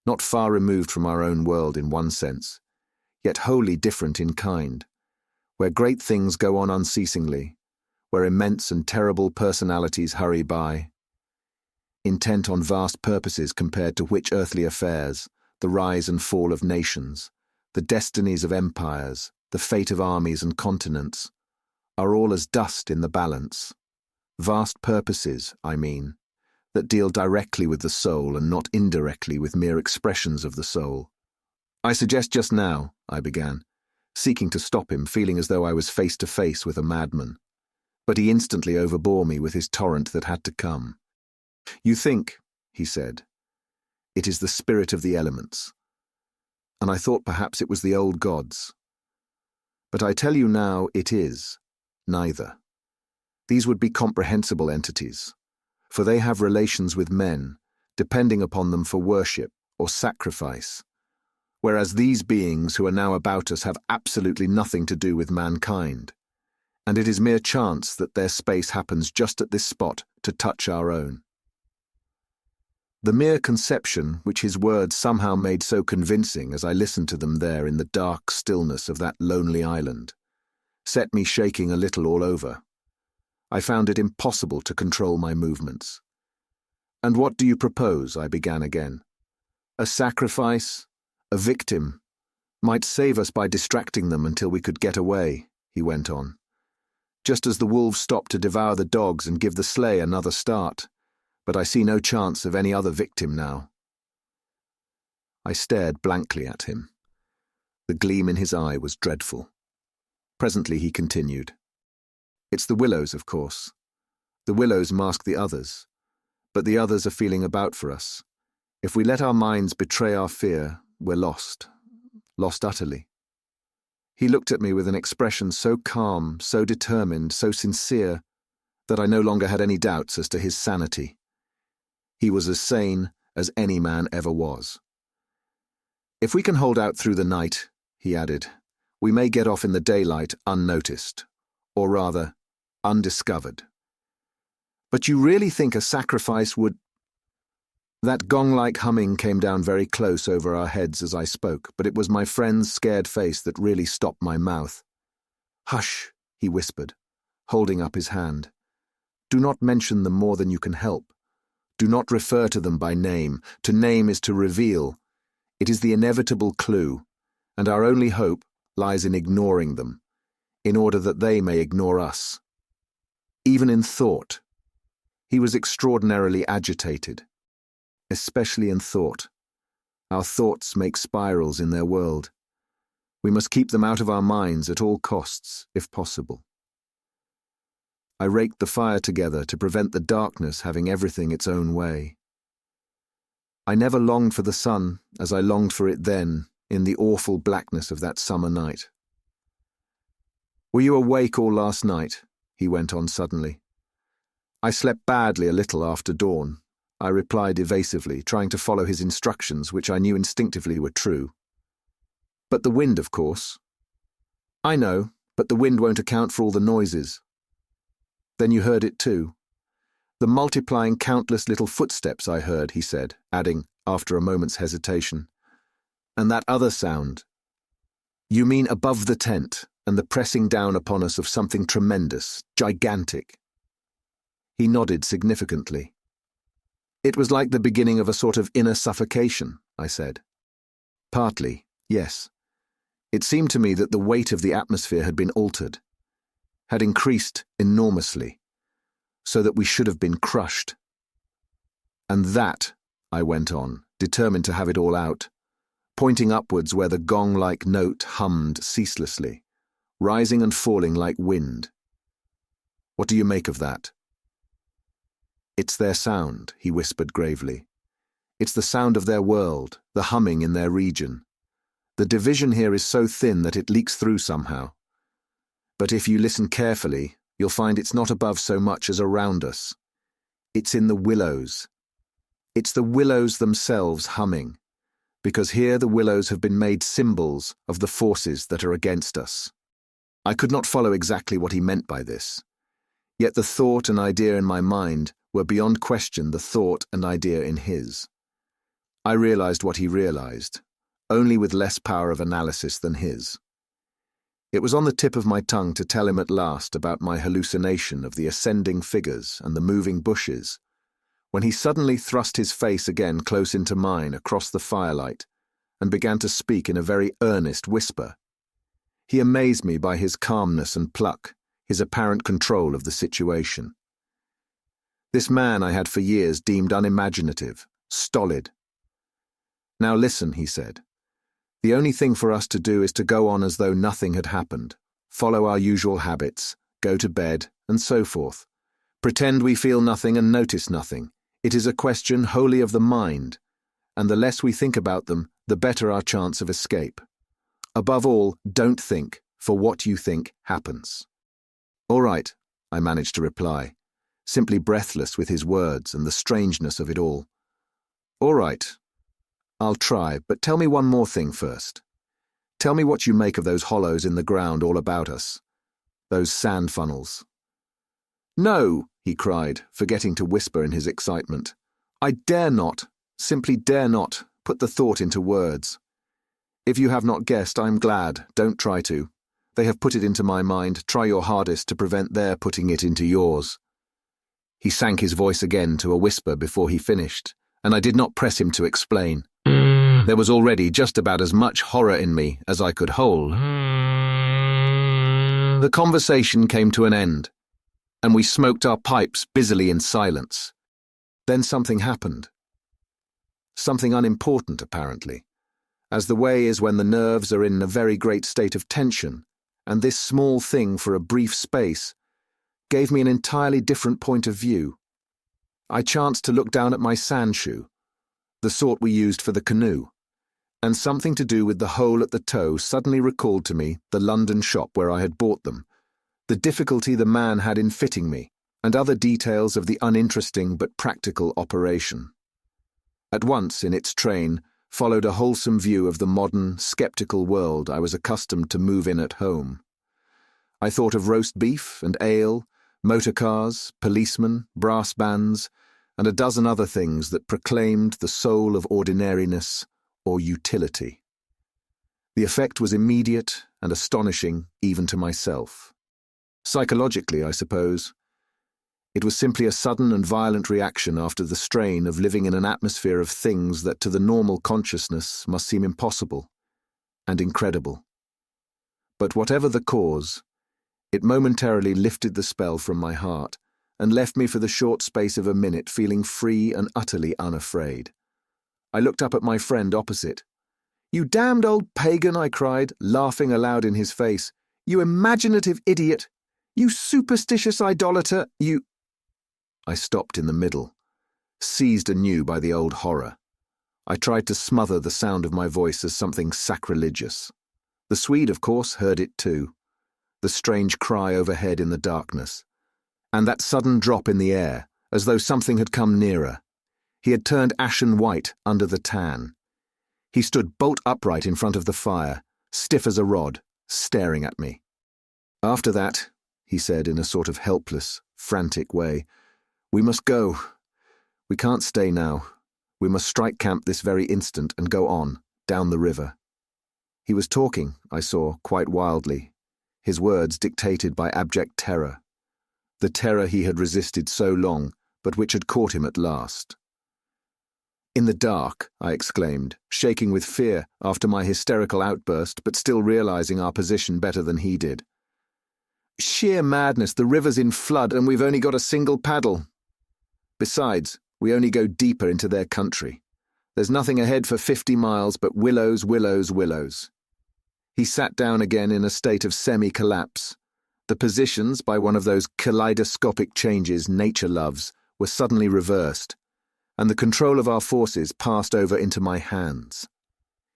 not far removed from our own world in one sense, yet wholly different in kind, where great things go on unceasingly, where immense and terrible personalities hurry by, intent on vast purposes compared to which earthly affairs, the rise and fall of nations, the destinies of empires, the fate of armies and continents, are all as dust in the balance. Vast purposes, I mean, that deal directly with the soul and not indirectly with mere expressions of the soul. I suggest just now, I began, seeking to stop him, feeling as though I was face to face with a madman. But he instantly overbore me with his torrent that had to come. You think, he said, it is the spirit of the elements. And I thought perhaps it was the old gods. But I tell you now it is neither. These would be comprehensible entities, for they have relations with men, depending upon them for worship or sacrifice, whereas these beings who are now about us have absolutely nothing to do with mankind, and it is mere chance that their space happens just at this spot to touch our own. The mere conception which his words somehow made so convincing as I listened to them there in the dark stillness of that lonely island set me shaking a little all over. I found it impossible to control my movements. And what do you propose? I began again. A sacrifice, a victim, might save us by distracting them until we could get away, he went on. Just as the wolves stopped to devour the dogs and give the sleigh another start. But I see no chance of any other victim now. I stared blankly at him. The gleam in his eye was dreadful. Presently he continued. It's the willows, of course. The willows mask the others, but the others are feeling about for us. If we let our minds betray our fear, we're lost utterly. He looked at me with an expression so calm, so determined, so sincere, that I no longer had any doubts as to his sanity. He was as sane as any man ever was. If we can hold out through the night, he added, we may get off in the daylight unnoticed, or rather, undiscovered. But you really think a sacrifice would... That gong-like humming came down very close over our heads as I spoke, but it was my friend's scared face that really stopped my mouth. Hush, he whispered, holding up his hand. Do not mention them more than you can help. Do not refer to them by name. To name is to reveal. It is the inevitable clue, and our only hope lies in ignoring them, in order that they may ignore us. Even in thought. He was extraordinarily agitated. Especially in thought. Our thoughts make spirals in their world. We must keep them out of our minds at all costs, if possible. I raked the fire together to prevent the darkness having everything its own way. I never longed for the sun as I longed for it then, in the awful blackness of that summer night. Were you awake all last night? He went on suddenly. I slept badly a little after dawn, I replied evasively, trying to follow his instructions, which I knew instinctively were true. But the wind, of course. I know, but the wind won't account for all the noises. Then you heard it too. The multiplying countless little footsteps I heard, he said, adding, after a moment's hesitation. And that other sound. You mean above the tent, and the pressing down upon us of something tremendous, gigantic. He nodded significantly. It was like the beginning of a sort of inner suffocation, I said. Partly, yes. It seemed to me that the weight of the atmosphere had been altered, had increased enormously, so that we should have been crushed. And that, I went on, determined to have it all out, pointing upwards where the gong-like note hummed ceaselessly, rising and falling like wind. What do you make of that? It's their sound, he whispered gravely. It's the sound of their world, the humming in their region. The division here is so thin that it leaks through somehow. But if you listen carefully, you'll find it's not above so much as around us. It's in the willows. It's the willows themselves humming, because here the willows have been made symbols of the forces that are against us. I could not follow exactly what he meant by this, yet the thought and idea in my mind were beyond question the thought and idea in his. I realized what he realized, only with less power of analysis than his. It was on the tip of my tongue to tell him at last about my hallucination of the ascending figures and the moving bushes, when he suddenly thrust his face again close into mine across the firelight and began to speak in a very earnest whisper. He amazed me by his calmness and pluck, his apparent control of the situation. This man I had for years deemed unimaginative, stolid. "Now listen," he said. "The only thing for us to do is to go on as though nothing had happened, follow our usual habits, go to bed, and so forth. Pretend we feel nothing and notice nothing. It is a question wholly of the mind, and the less we think about them, the better our chance of escape. Above all, don't think, for what you think happens." "All right," I managed to reply, simply breathless with his words and the strangeness of it all. "All right. I'll try, but tell me one more thing first. Tell me what you make of those hollows in the ground all about us, those sand funnels." "No," he cried, forgetting to whisper in his excitement. "I dare not, simply dare not, put the thought into words. If you have not guessed, I'm glad, don't try to. They have put it into my mind, try your hardest to prevent their putting it into yours." He sank his voice again to a whisper before he finished, and I did not press him to explain. There was already just about as much horror in me as I could hold. The conversation came to an end, and we smoked our pipes busily in silence. Then something happened. Something unimportant, apparently, as the way is when the nerves are in a very great state of tension, and this small thing for a brief space gave me an entirely different point of view. I chanced to look down at my sandshoe, the sort we used for the canoe, and something to do with the hole at the toe suddenly recalled to me the London shop where I had bought them, the difficulty the man had in fitting me, and other details of the uninteresting but practical operation. At once, in its train, followed a wholesome view of the modern, sceptical world I was accustomed to move in at home. I thought of roast beef and ale, motor cars, policemen, brass bands, and a dozen other things that proclaimed the soul of ordinariness or utility. The effect was immediate and astonishing even to myself. Psychologically, I suppose. It was simply a sudden and violent reaction after the strain of living in an atmosphere of things that to the normal consciousness must seem impossible and incredible. But whatever the cause, it momentarily lifted the spell from my heart and left me for the short space of a minute feeling free and utterly unafraid. I looked up at my friend opposite. "You damned old pagan," I cried, laughing aloud in his face. "You imaginative idiot! You superstitious idolater! You—" I stopped in the middle, seized anew by the old horror. I tried to smother the sound of my voice as something sacrilegious. The Swede, of course, heard it too, the strange cry overhead in the darkness, and that sudden drop in the air, as though something had come nearer. He had turned ashen white under the tan. He stood bolt upright in front of the fire, stiff as a rod, staring at me. "After that," he said in a sort of helpless, frantic way, "we must go. We can't stay now. We must strike camp this very instant and go on, down the river." He was talking, I saw, quite wildly, his words dictated by abject terror, the terror he had resisted so long, but which had caught him at last. "In the dark," I exclaimed, shaking with fear after my hysterical outburst, but still realizing our position better than he did. "Sheer madness, the river's in flood and we've only got a single paddle. Besides, we only go deeper into their country. There's nothing ahead for 50 miles but willows, willows, willows." He sat down again in a state of semi-collapse. The positions, by one of those kaleidoscopic changes nature loves, were suddenly reversed, and the control of our forces passed over into my hands.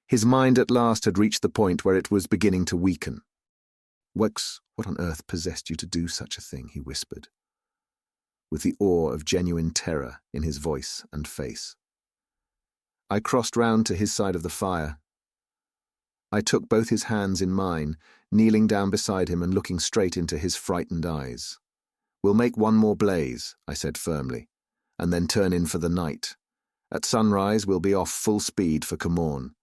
His mind at last had reached the point where it was beginning to weaken. "Wex, what on earth possessed you to do such a thing?" he whispered, with the awe of genuine terror in his voice and face. I crossed round to his side of the fire. I took both his hands in mine, kneeling down beside him and looking straight into his frightened eyes. "We'll make one more blaze," I said firmly, "and then turn in for the night. At sunrise we'll be off full speed for Camorn.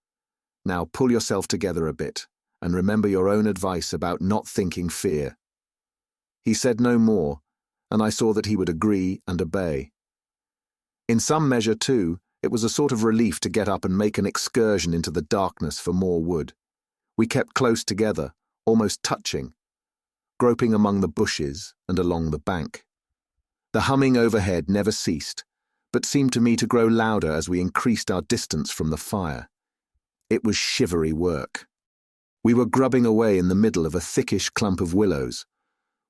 Now pull yourself together a bit, and remember your own advice about not thinking fear." He said no more, and I saw that he would agree and obey. In some measure, too, it was a sort of relief to get up and make an excursion into the darkness for more wood. We kept close together, almost touching, groping among the bushes and along the bank. The humming overhead never ceased, but seemed to me to grow louder as we increased our distance from the fire. It was shivery work. We were grubbing away in the middle of a thickish clump of willows,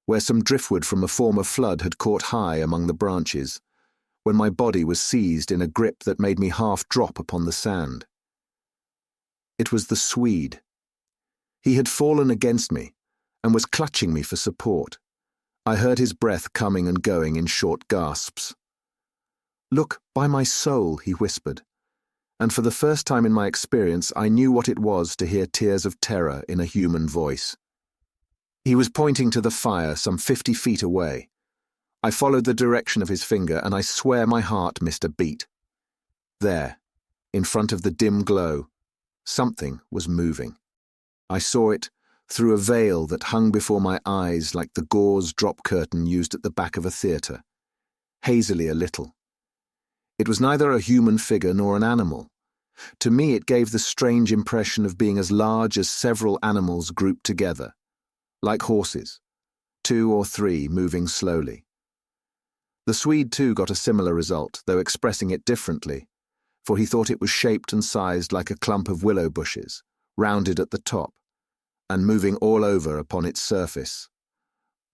where some driftwood from a former flood had caught high among the branches, when my body was seized in a grip that made me half drop upon the sand. It was the Swede. He had fallen against me and was clutching me for support. I heard his breath coming and going in short gasps. "Look, by my soul," he whispered, and for the first time in my experience I knew what it was to hear tears of terror in a human voice. He was pointing to the fire some 50 feet away. I followed the direction of his finger, and I swear my heart missed a beat. There, in front of the dim glow, something was moving. I saw it through a veil that hung before my eyes like the gauze drop curtain used at the back of a theatre, hazily a little. It was neither a human figure nor an animal. To me it gave the strange impression of being as large as several animals grouped together, like horses, 2 or 3 moving slowly. The Swede too got a similar result, though expressing it differently, for he thought it was shaped and sized like a clump of willow bushes, rounded at the top, and moving all over upon its surface.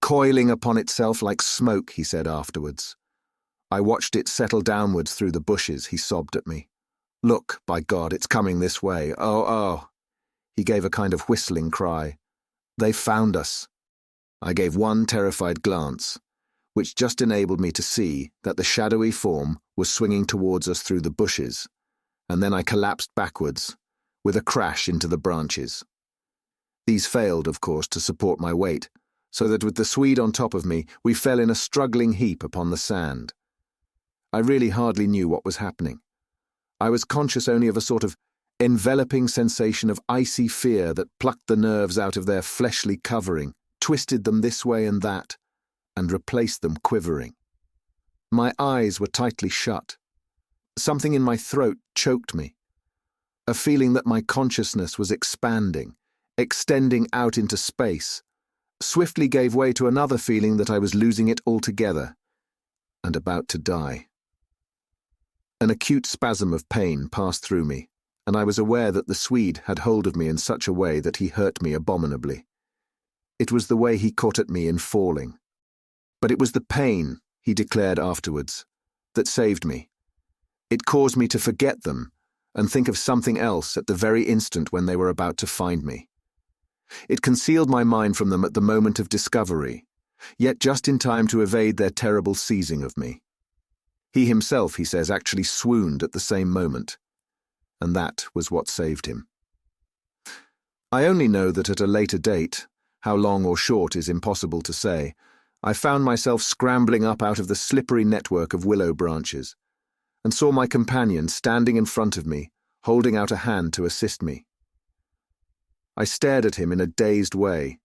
"Coiling upon itself like smoke," he said afterwards. I watched it settle downwards through the bushes. He sobbed at me. "Look, by God, it's coming this way. Oh, oh." He gave a kind of whistling cry. "They've found us." I gave one terrified glance, which just enabled me to see that the shadowy form was swinging towards us through the bushes, and then I collapsed backwards, with a crash into the branches. These failed, of course, to support my weight, so that with the Swede on top of me, we fell in a struggling heap upon the sand. I really hardly knew what was happening. I was conscious only of a sort of enveloping sensation of icy fear that plucked the nerves out of their fleshly covering, twisted them this way and that, and replaced them quivering. My eyes were tightly shut. Something in my throat choked me. A feeling that my consciousness was expanding, extending out into space, swiftly gave way to another feeling that I was losing it altogether, and about to die. An acute spasm of pain passed through me, and I was aware that the Swede had hold of me in such a way that he hurt me abominably. It was the way he caught at me in falling. But it was the pain, he declared afterwards, that saved me. It caused me to forget them and think of something else at the very instant when they were about to find me. It concealed my mind from them at the moment of discovery, yet just in time to evade their terrible seizing of me. He himself, he says, actually swooned at the same moment, and that was what saved him. I only know that at a later date, how long or short is impossible to say, I found myself scrambling up out of the slippery network of willow branches, and saw my companion standing in front of me, holding out a hand to assist me. I stared at him in a dazed way,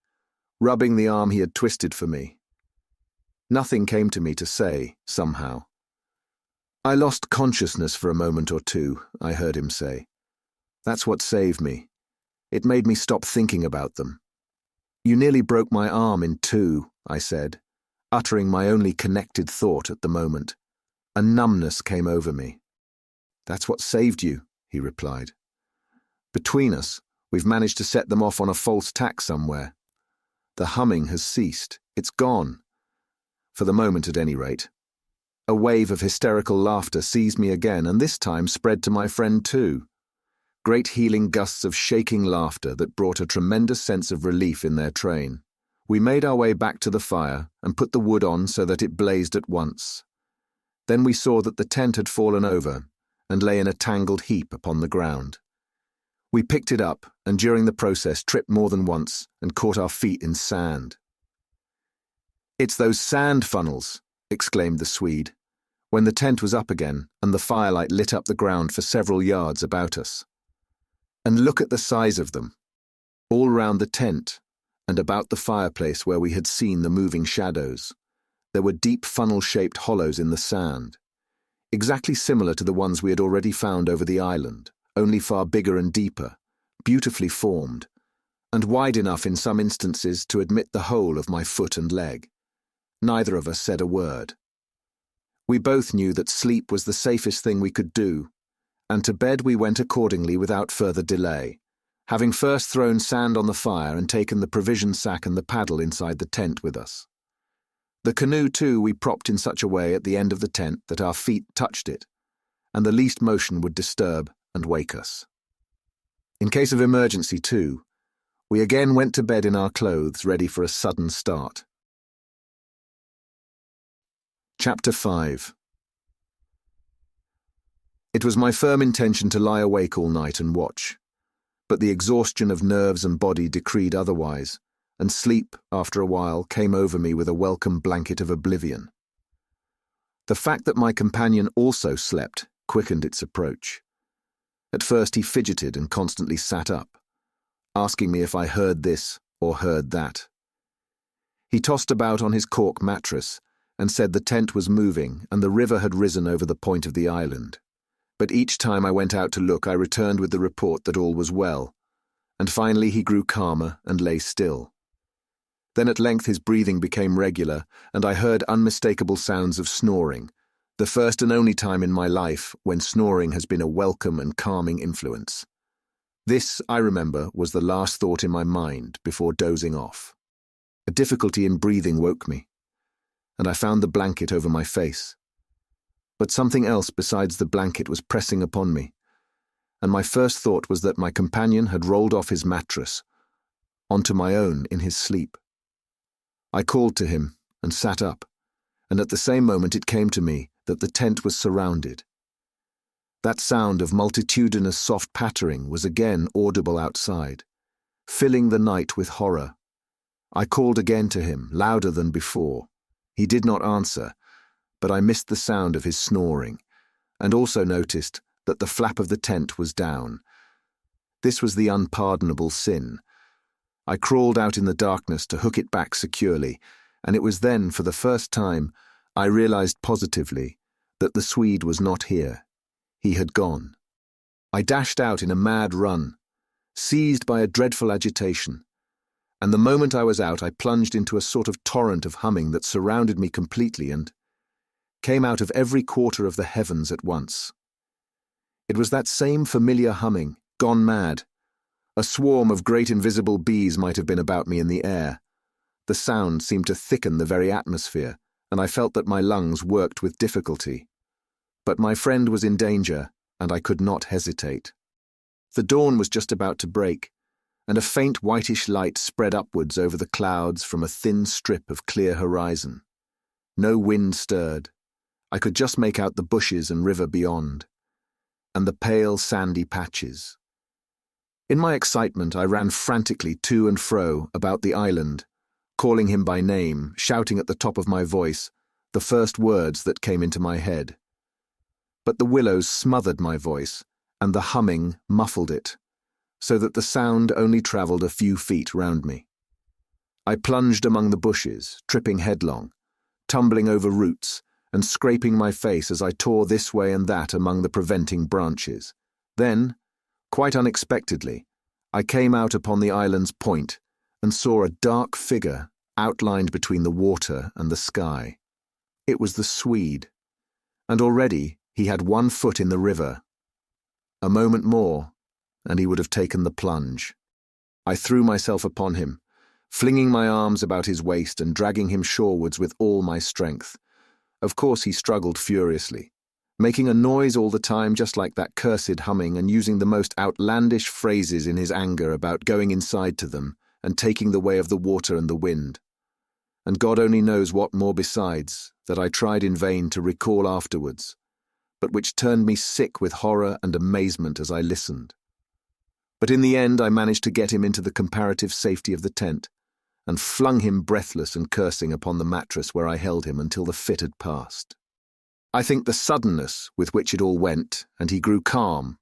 rubbing the arm he had twisted for me. Nothing came to me to say, somehow. "I lost consciousness for a moment or two," I heard him say. "That's what saved me. It made me stop thinking about them." "You nearly broke my arm in 2, I said, uttering my only connected thought at the moment. A numbness came over me. "That's what saved you," he replied. "Between us, we've managed to set them off on a false tack somewhere. The humming has ceased. It's gone. For the moment, at any rate. A wave of hysterical laughter seized me again, and this time spread to my friend too. Great healing gusts of shaking laughter that brought a tremendous sense of relief in their train. We made our way back to the fire and put the wood on so that it blazed at once. Then we saw that the tent had fallen over and lay in a tangled heap upon the ground. We picked it up and during the process tripped more than once and caught our feet in sand. "It's those sand funnels," exclaimed the Swede, when the tent was up again and the firelight lit up the ground for several yards about us. "And look at the size of them. All round the tent and about the fireplace where we had seen the moving shadows, there were deep funnel-shaped hollows in the sand, exactly similar to the ones we had already found over the island, only far bigger and deeper, beautifully formed, and wide enough in some instances to admit the whole of my foot and leg. Neither of us said a word. We both knew that sleep was the safest thing we could do, and to bed we went accordingly without further delay, having first thrown sand on the fire and taken the provision sack and the paddle inside the tent with us. The canoe, too, we propped in such a way at the end of the tent that our feet touched it, and the least motion would disturb and wake us. In case of emergency, too, we again went to bed in our clothes, ready for a sudden start. Chapter 5. It was my firm intention to lie awake all night and watch, but the exhaustion of nerves and body decreed otherwise, and sleep, after a while, came over me with a welcome blanket of oblivion. The fact that my companion also slept quickened its approach. At first he fidgeted and constantly sat up, asking me if I heard this or heard that. He tossed about on his cork mattress and said the tent was moving and the river had risen over the point of the island. But each time I went out to look, I returned with the report that all was well, and finally he grew calmer and lay still. Then at length his breathing became regular, and I heard unmistakable sounds of snoring, the first and only time in my life when snoring has been a welcome and calming influence. This, I remember, was the last thought in my mind before dozing off. A difficulty in breathing woke me, and I found the blanket over my face. But something else besides the blanket was pressing upon me, and my first thought was that my companion had rolled off his mattress onto my own in his sleep. I called to him and sat up, and at the same moment it came to me that the tent was surrounded. That sound of multitudinous soft pattering was again audible outside, filling the night with horror. I called again to him, louder than before. He did not answer, but I missed the sound of his snoring, and also noticed that the flap of the tent was down. This was the unpardonable sin. I crawled out in the darkness to hook it back securely, and it was then, for the first time, I realized positively that the Swede was not here. He had gone. I dashed out in a mad run, seized by a dreadful agitation, and the moment I was out I plunged into a sort of torrent of humming that surrounded me completely and came out of every quarter of the heavens at once. It was that same familiar humming, gone mad. A swarm of great invisible bees might have been about me in the air. The sound seemed to thicken the very atmosphere, and I felt that my lungs worked with difficulty. But my friend was in danger, and I could not hesitate. The dawn was just about to break, and a faint whitish light spread upwards over the clouds from a thin strip of clear horizon. No wind stirred. I could just make out the bushes and river beyond, and the pale sandy patches. In my excitement, I ran frantically to and fro about the island, calling him by name, shouting at the top of my voice the first words that came into my head. But the willows smothered my voice, and the humming muffled it, so that the sound only travelled a few feet round me. I plunged among the bushes, tripping headlong, tumbling over roots, and scraping my face as I tore this way and that among the preventing branches. Then, quite unexpectedly, I came out upon the island's point and saw a dark figure outlined between the water and the sky. It was the Swede, and already he had one foot in the river. A moment more, and he would have taken the plunge. I threw myself upon him, flinging my arms about his waist and dragging him shorewards with all my strength. Of course he struggled furiously, making a noise all the time just like that cursed humming and using the most outlandish phrases in his anger about going inside to them and taking the way of the water and the wind. And God only knows what more besides, that I tried in vain to recall afterwards, but which turned me sick with horror and amazement as I listened. But in the end I managed to get him into the comparative safety of the tent, and flung him breathless and cursing upon the mattress where I held him until the fit had passed. I think the suddenness with which it all went, and he grew calm,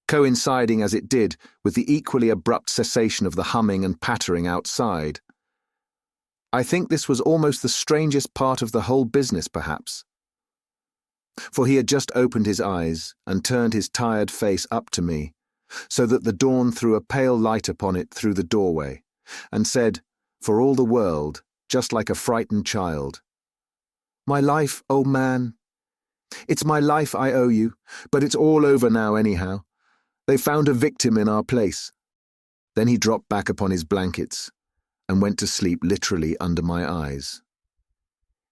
coinciding as it did with the equally abrupt cessation of the humming and pattering outside. I think this was almost the strangest part of the whole business, perhaps. For he had just opened his eyes and turned his tired face up to me, so that the dawn threw a pale light upon it through the doorway, and said, for all the world, just like a frightened child, "My life, oh man. It's my life I owe you, but it's all over now anyhow. They found a victim in our place." Then he dropped back upon his blankets and went to sleep literally under my eyes.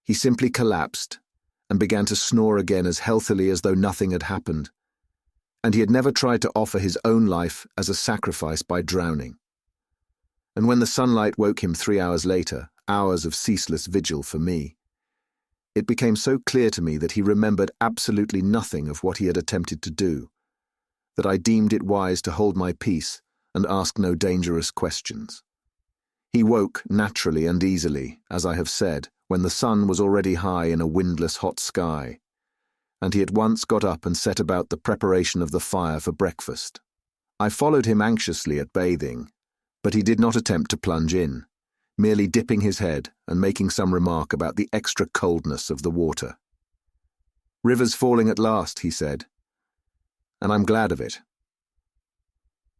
He simply collapsed and began to snore again as healthily as though nothing had happened, and he had never tried to offer his own life as a sacrifice by drowning. And when the sunlight woke him 3 hours later, hours of ceaseless vigil for me, it became so clear to me that he remembered absolutely nothing of what he had attempted to do, that I deemed it wise to hold my peace and ask no dangerous questions. He woke naturally and easily, as I have said, when the sun was already high in a windless hot sky, and he at once got up and set about the preparation of the fire for breakfast. I followed him anxiously at bathing, but he did not attempt to plunge in, merely dipping his head and making some remark about the extra coldness of the water. "River's falling at last," he said, "and I'm glad of it."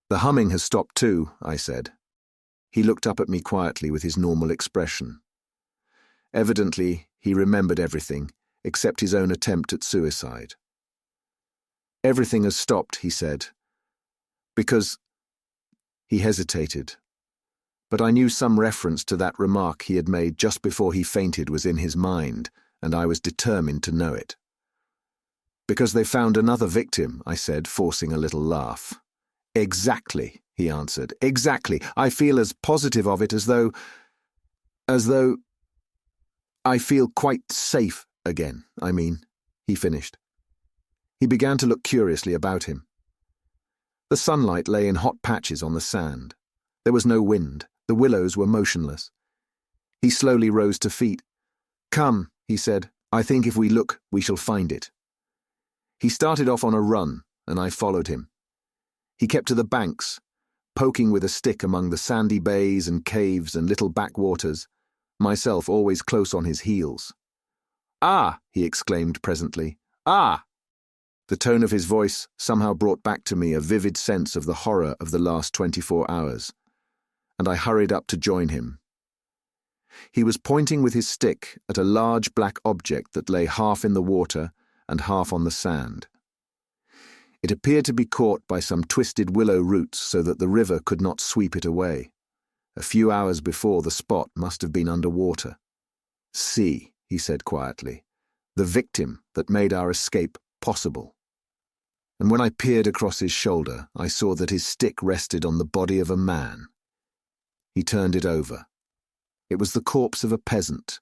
"The humming has stopped too," I said. He looked up at me quietly with his normal expression. Evidently, he remembered everything, except his own attempt at suicide. "Everything has stopped," he said, "because—" He hesitated, but I knew some reference to that remark he had made just before he fainted was in his mind, and I was determined to know it. "Because they found another victim," I said, forcing a little laugh. "Exactly," he answered, "exactly. I feel as positive of it as though I feel quite safe again, I mean," he finished. He began to look curiously about him. The sunlight lay in hot patches on the sand. There was no wind. The willows were motionless. He slowly rose to feet. "Come," he said, "I think if we look, we shall find it." He started off on a run, and I followed him. He kept to the banks, poking with a stick among the sandy bays and caves and little backwaters, myself always close on his heels. "Ah!" he exclaimed presently. "Ah!" The tone of his voice somehow brought back to me a vivid sense of the horror of the last 24 hours, and I hurried up to join him. He was pointing with his stick at a large black object that lay half in the water and half on the sand. It appeared to be caught by some twisted willow roots so that the river could not sweep it away. A few hours before, the spot must have been under water. "See," he said quietly, "the victim that made our escape possible." And when I peered across his shoulder, I saw that his stick rested on the body of a man. He turned it over. It was the corpse of a peasant,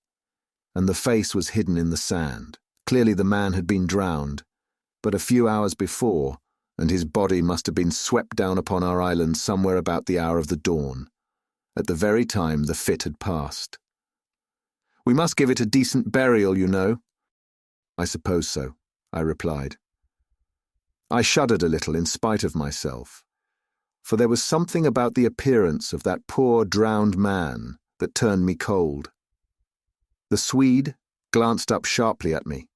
and the face was hidden in the sand. Clearly the man had been drowned, but a few hours before, and his body must have been swept down upon our island somewhere about the hour of the dawn, at the very time the fit had passed. "We must give it a decent burial, you know." "I suppose so," I replied. I shuddered a little in spite of myself, for there was something about the appearance of that poor drowned man that turned me cold. The Swede glanced up sharply at me,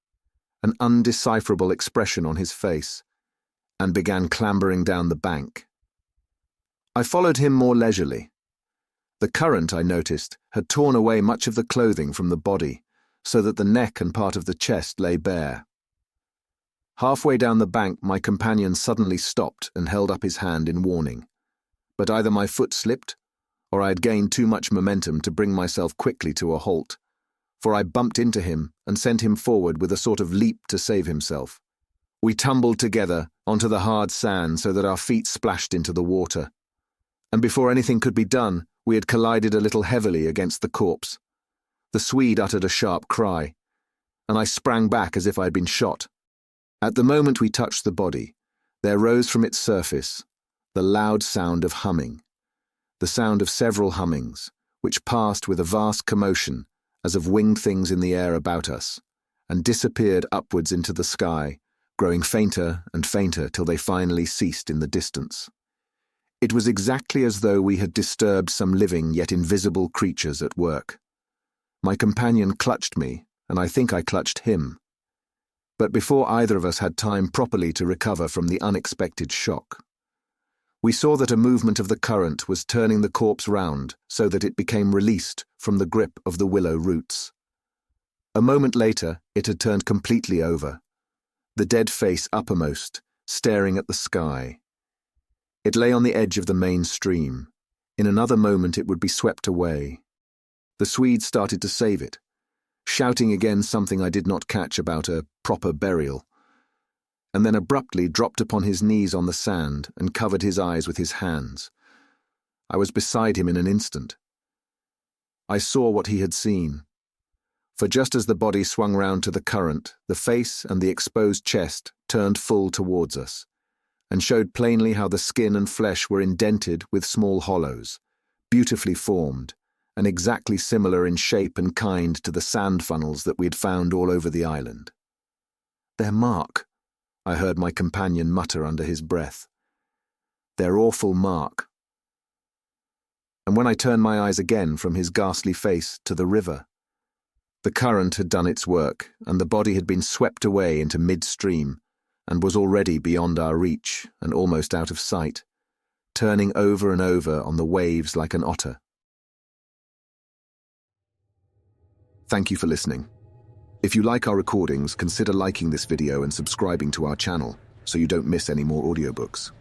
an undecipherable expression on his face, and began clambering down the bank. I followed him more leisurely. The current, I noticed, had torn away much of the clothing from the body, so that the neck and part of the chest lay bare. Halfway down the bank, my companion suddenly stopped and held up his hand in warning, but either my foot slipped, or I had gained too much momentum to bring myself quickly to a halt, for I bumped into him and sent him forward with a sort of leap to save himself. We tumbled together onto the hard sand so that our feet splashed into the water. And before anything could be done, we had collided a little heavily against the corpse. The Swede uttered a sharp cry, and I sprang back as if I had been shot. At the moment we touched the body, there rose from its surface the loud sound of humming, the sound of several hummings, which passed with a vast commotion as of winged things in the air about us, and disappeared upwards into the sky, growing fainter and fainter till they finally ceased in the distance. It was exactly as though we had disturbed some living yet invisible creatures at work. My companion clutched me, and I think I clutched him. But before either of us had time properly to recover from the unexpected shock, we saw that a movement of the current was turning the corpse round so that it became released from the grip of the willow roots. A moment later, it had turned completely over, the dead face uppermost, staring at the sky. It lay on the edge of the main stream. In another moment it would be swept away. The Swede started to save it, shouting again something I did not catch about a proper burial, and then abruptly dropped upon his knees on the sand and covered his eyes with his hands. I was beside him in an instant. I saw what he had seen. For just as the body swung round to the current, the face and the exposed chest turned full towards us, and showed plainly how the skin and flesh were indented with small hollows, beautifully formed, and exactly similar in shape and kind to the sand funnels that we had found all over the island. "Their mark," I heard my companion mutter under his breath. "Their awful mark." And when I turned my eyes again from his ghastly face to the river, the current had done its work, and the body had been swept away into mid-stream, and was already beyond our reach and almost out of sight, turning over and over on the waves like an otter. Thank you for listening. If you like our recordings, consider liking this video and subscribing to our channel so you don't miss any more audiobooks.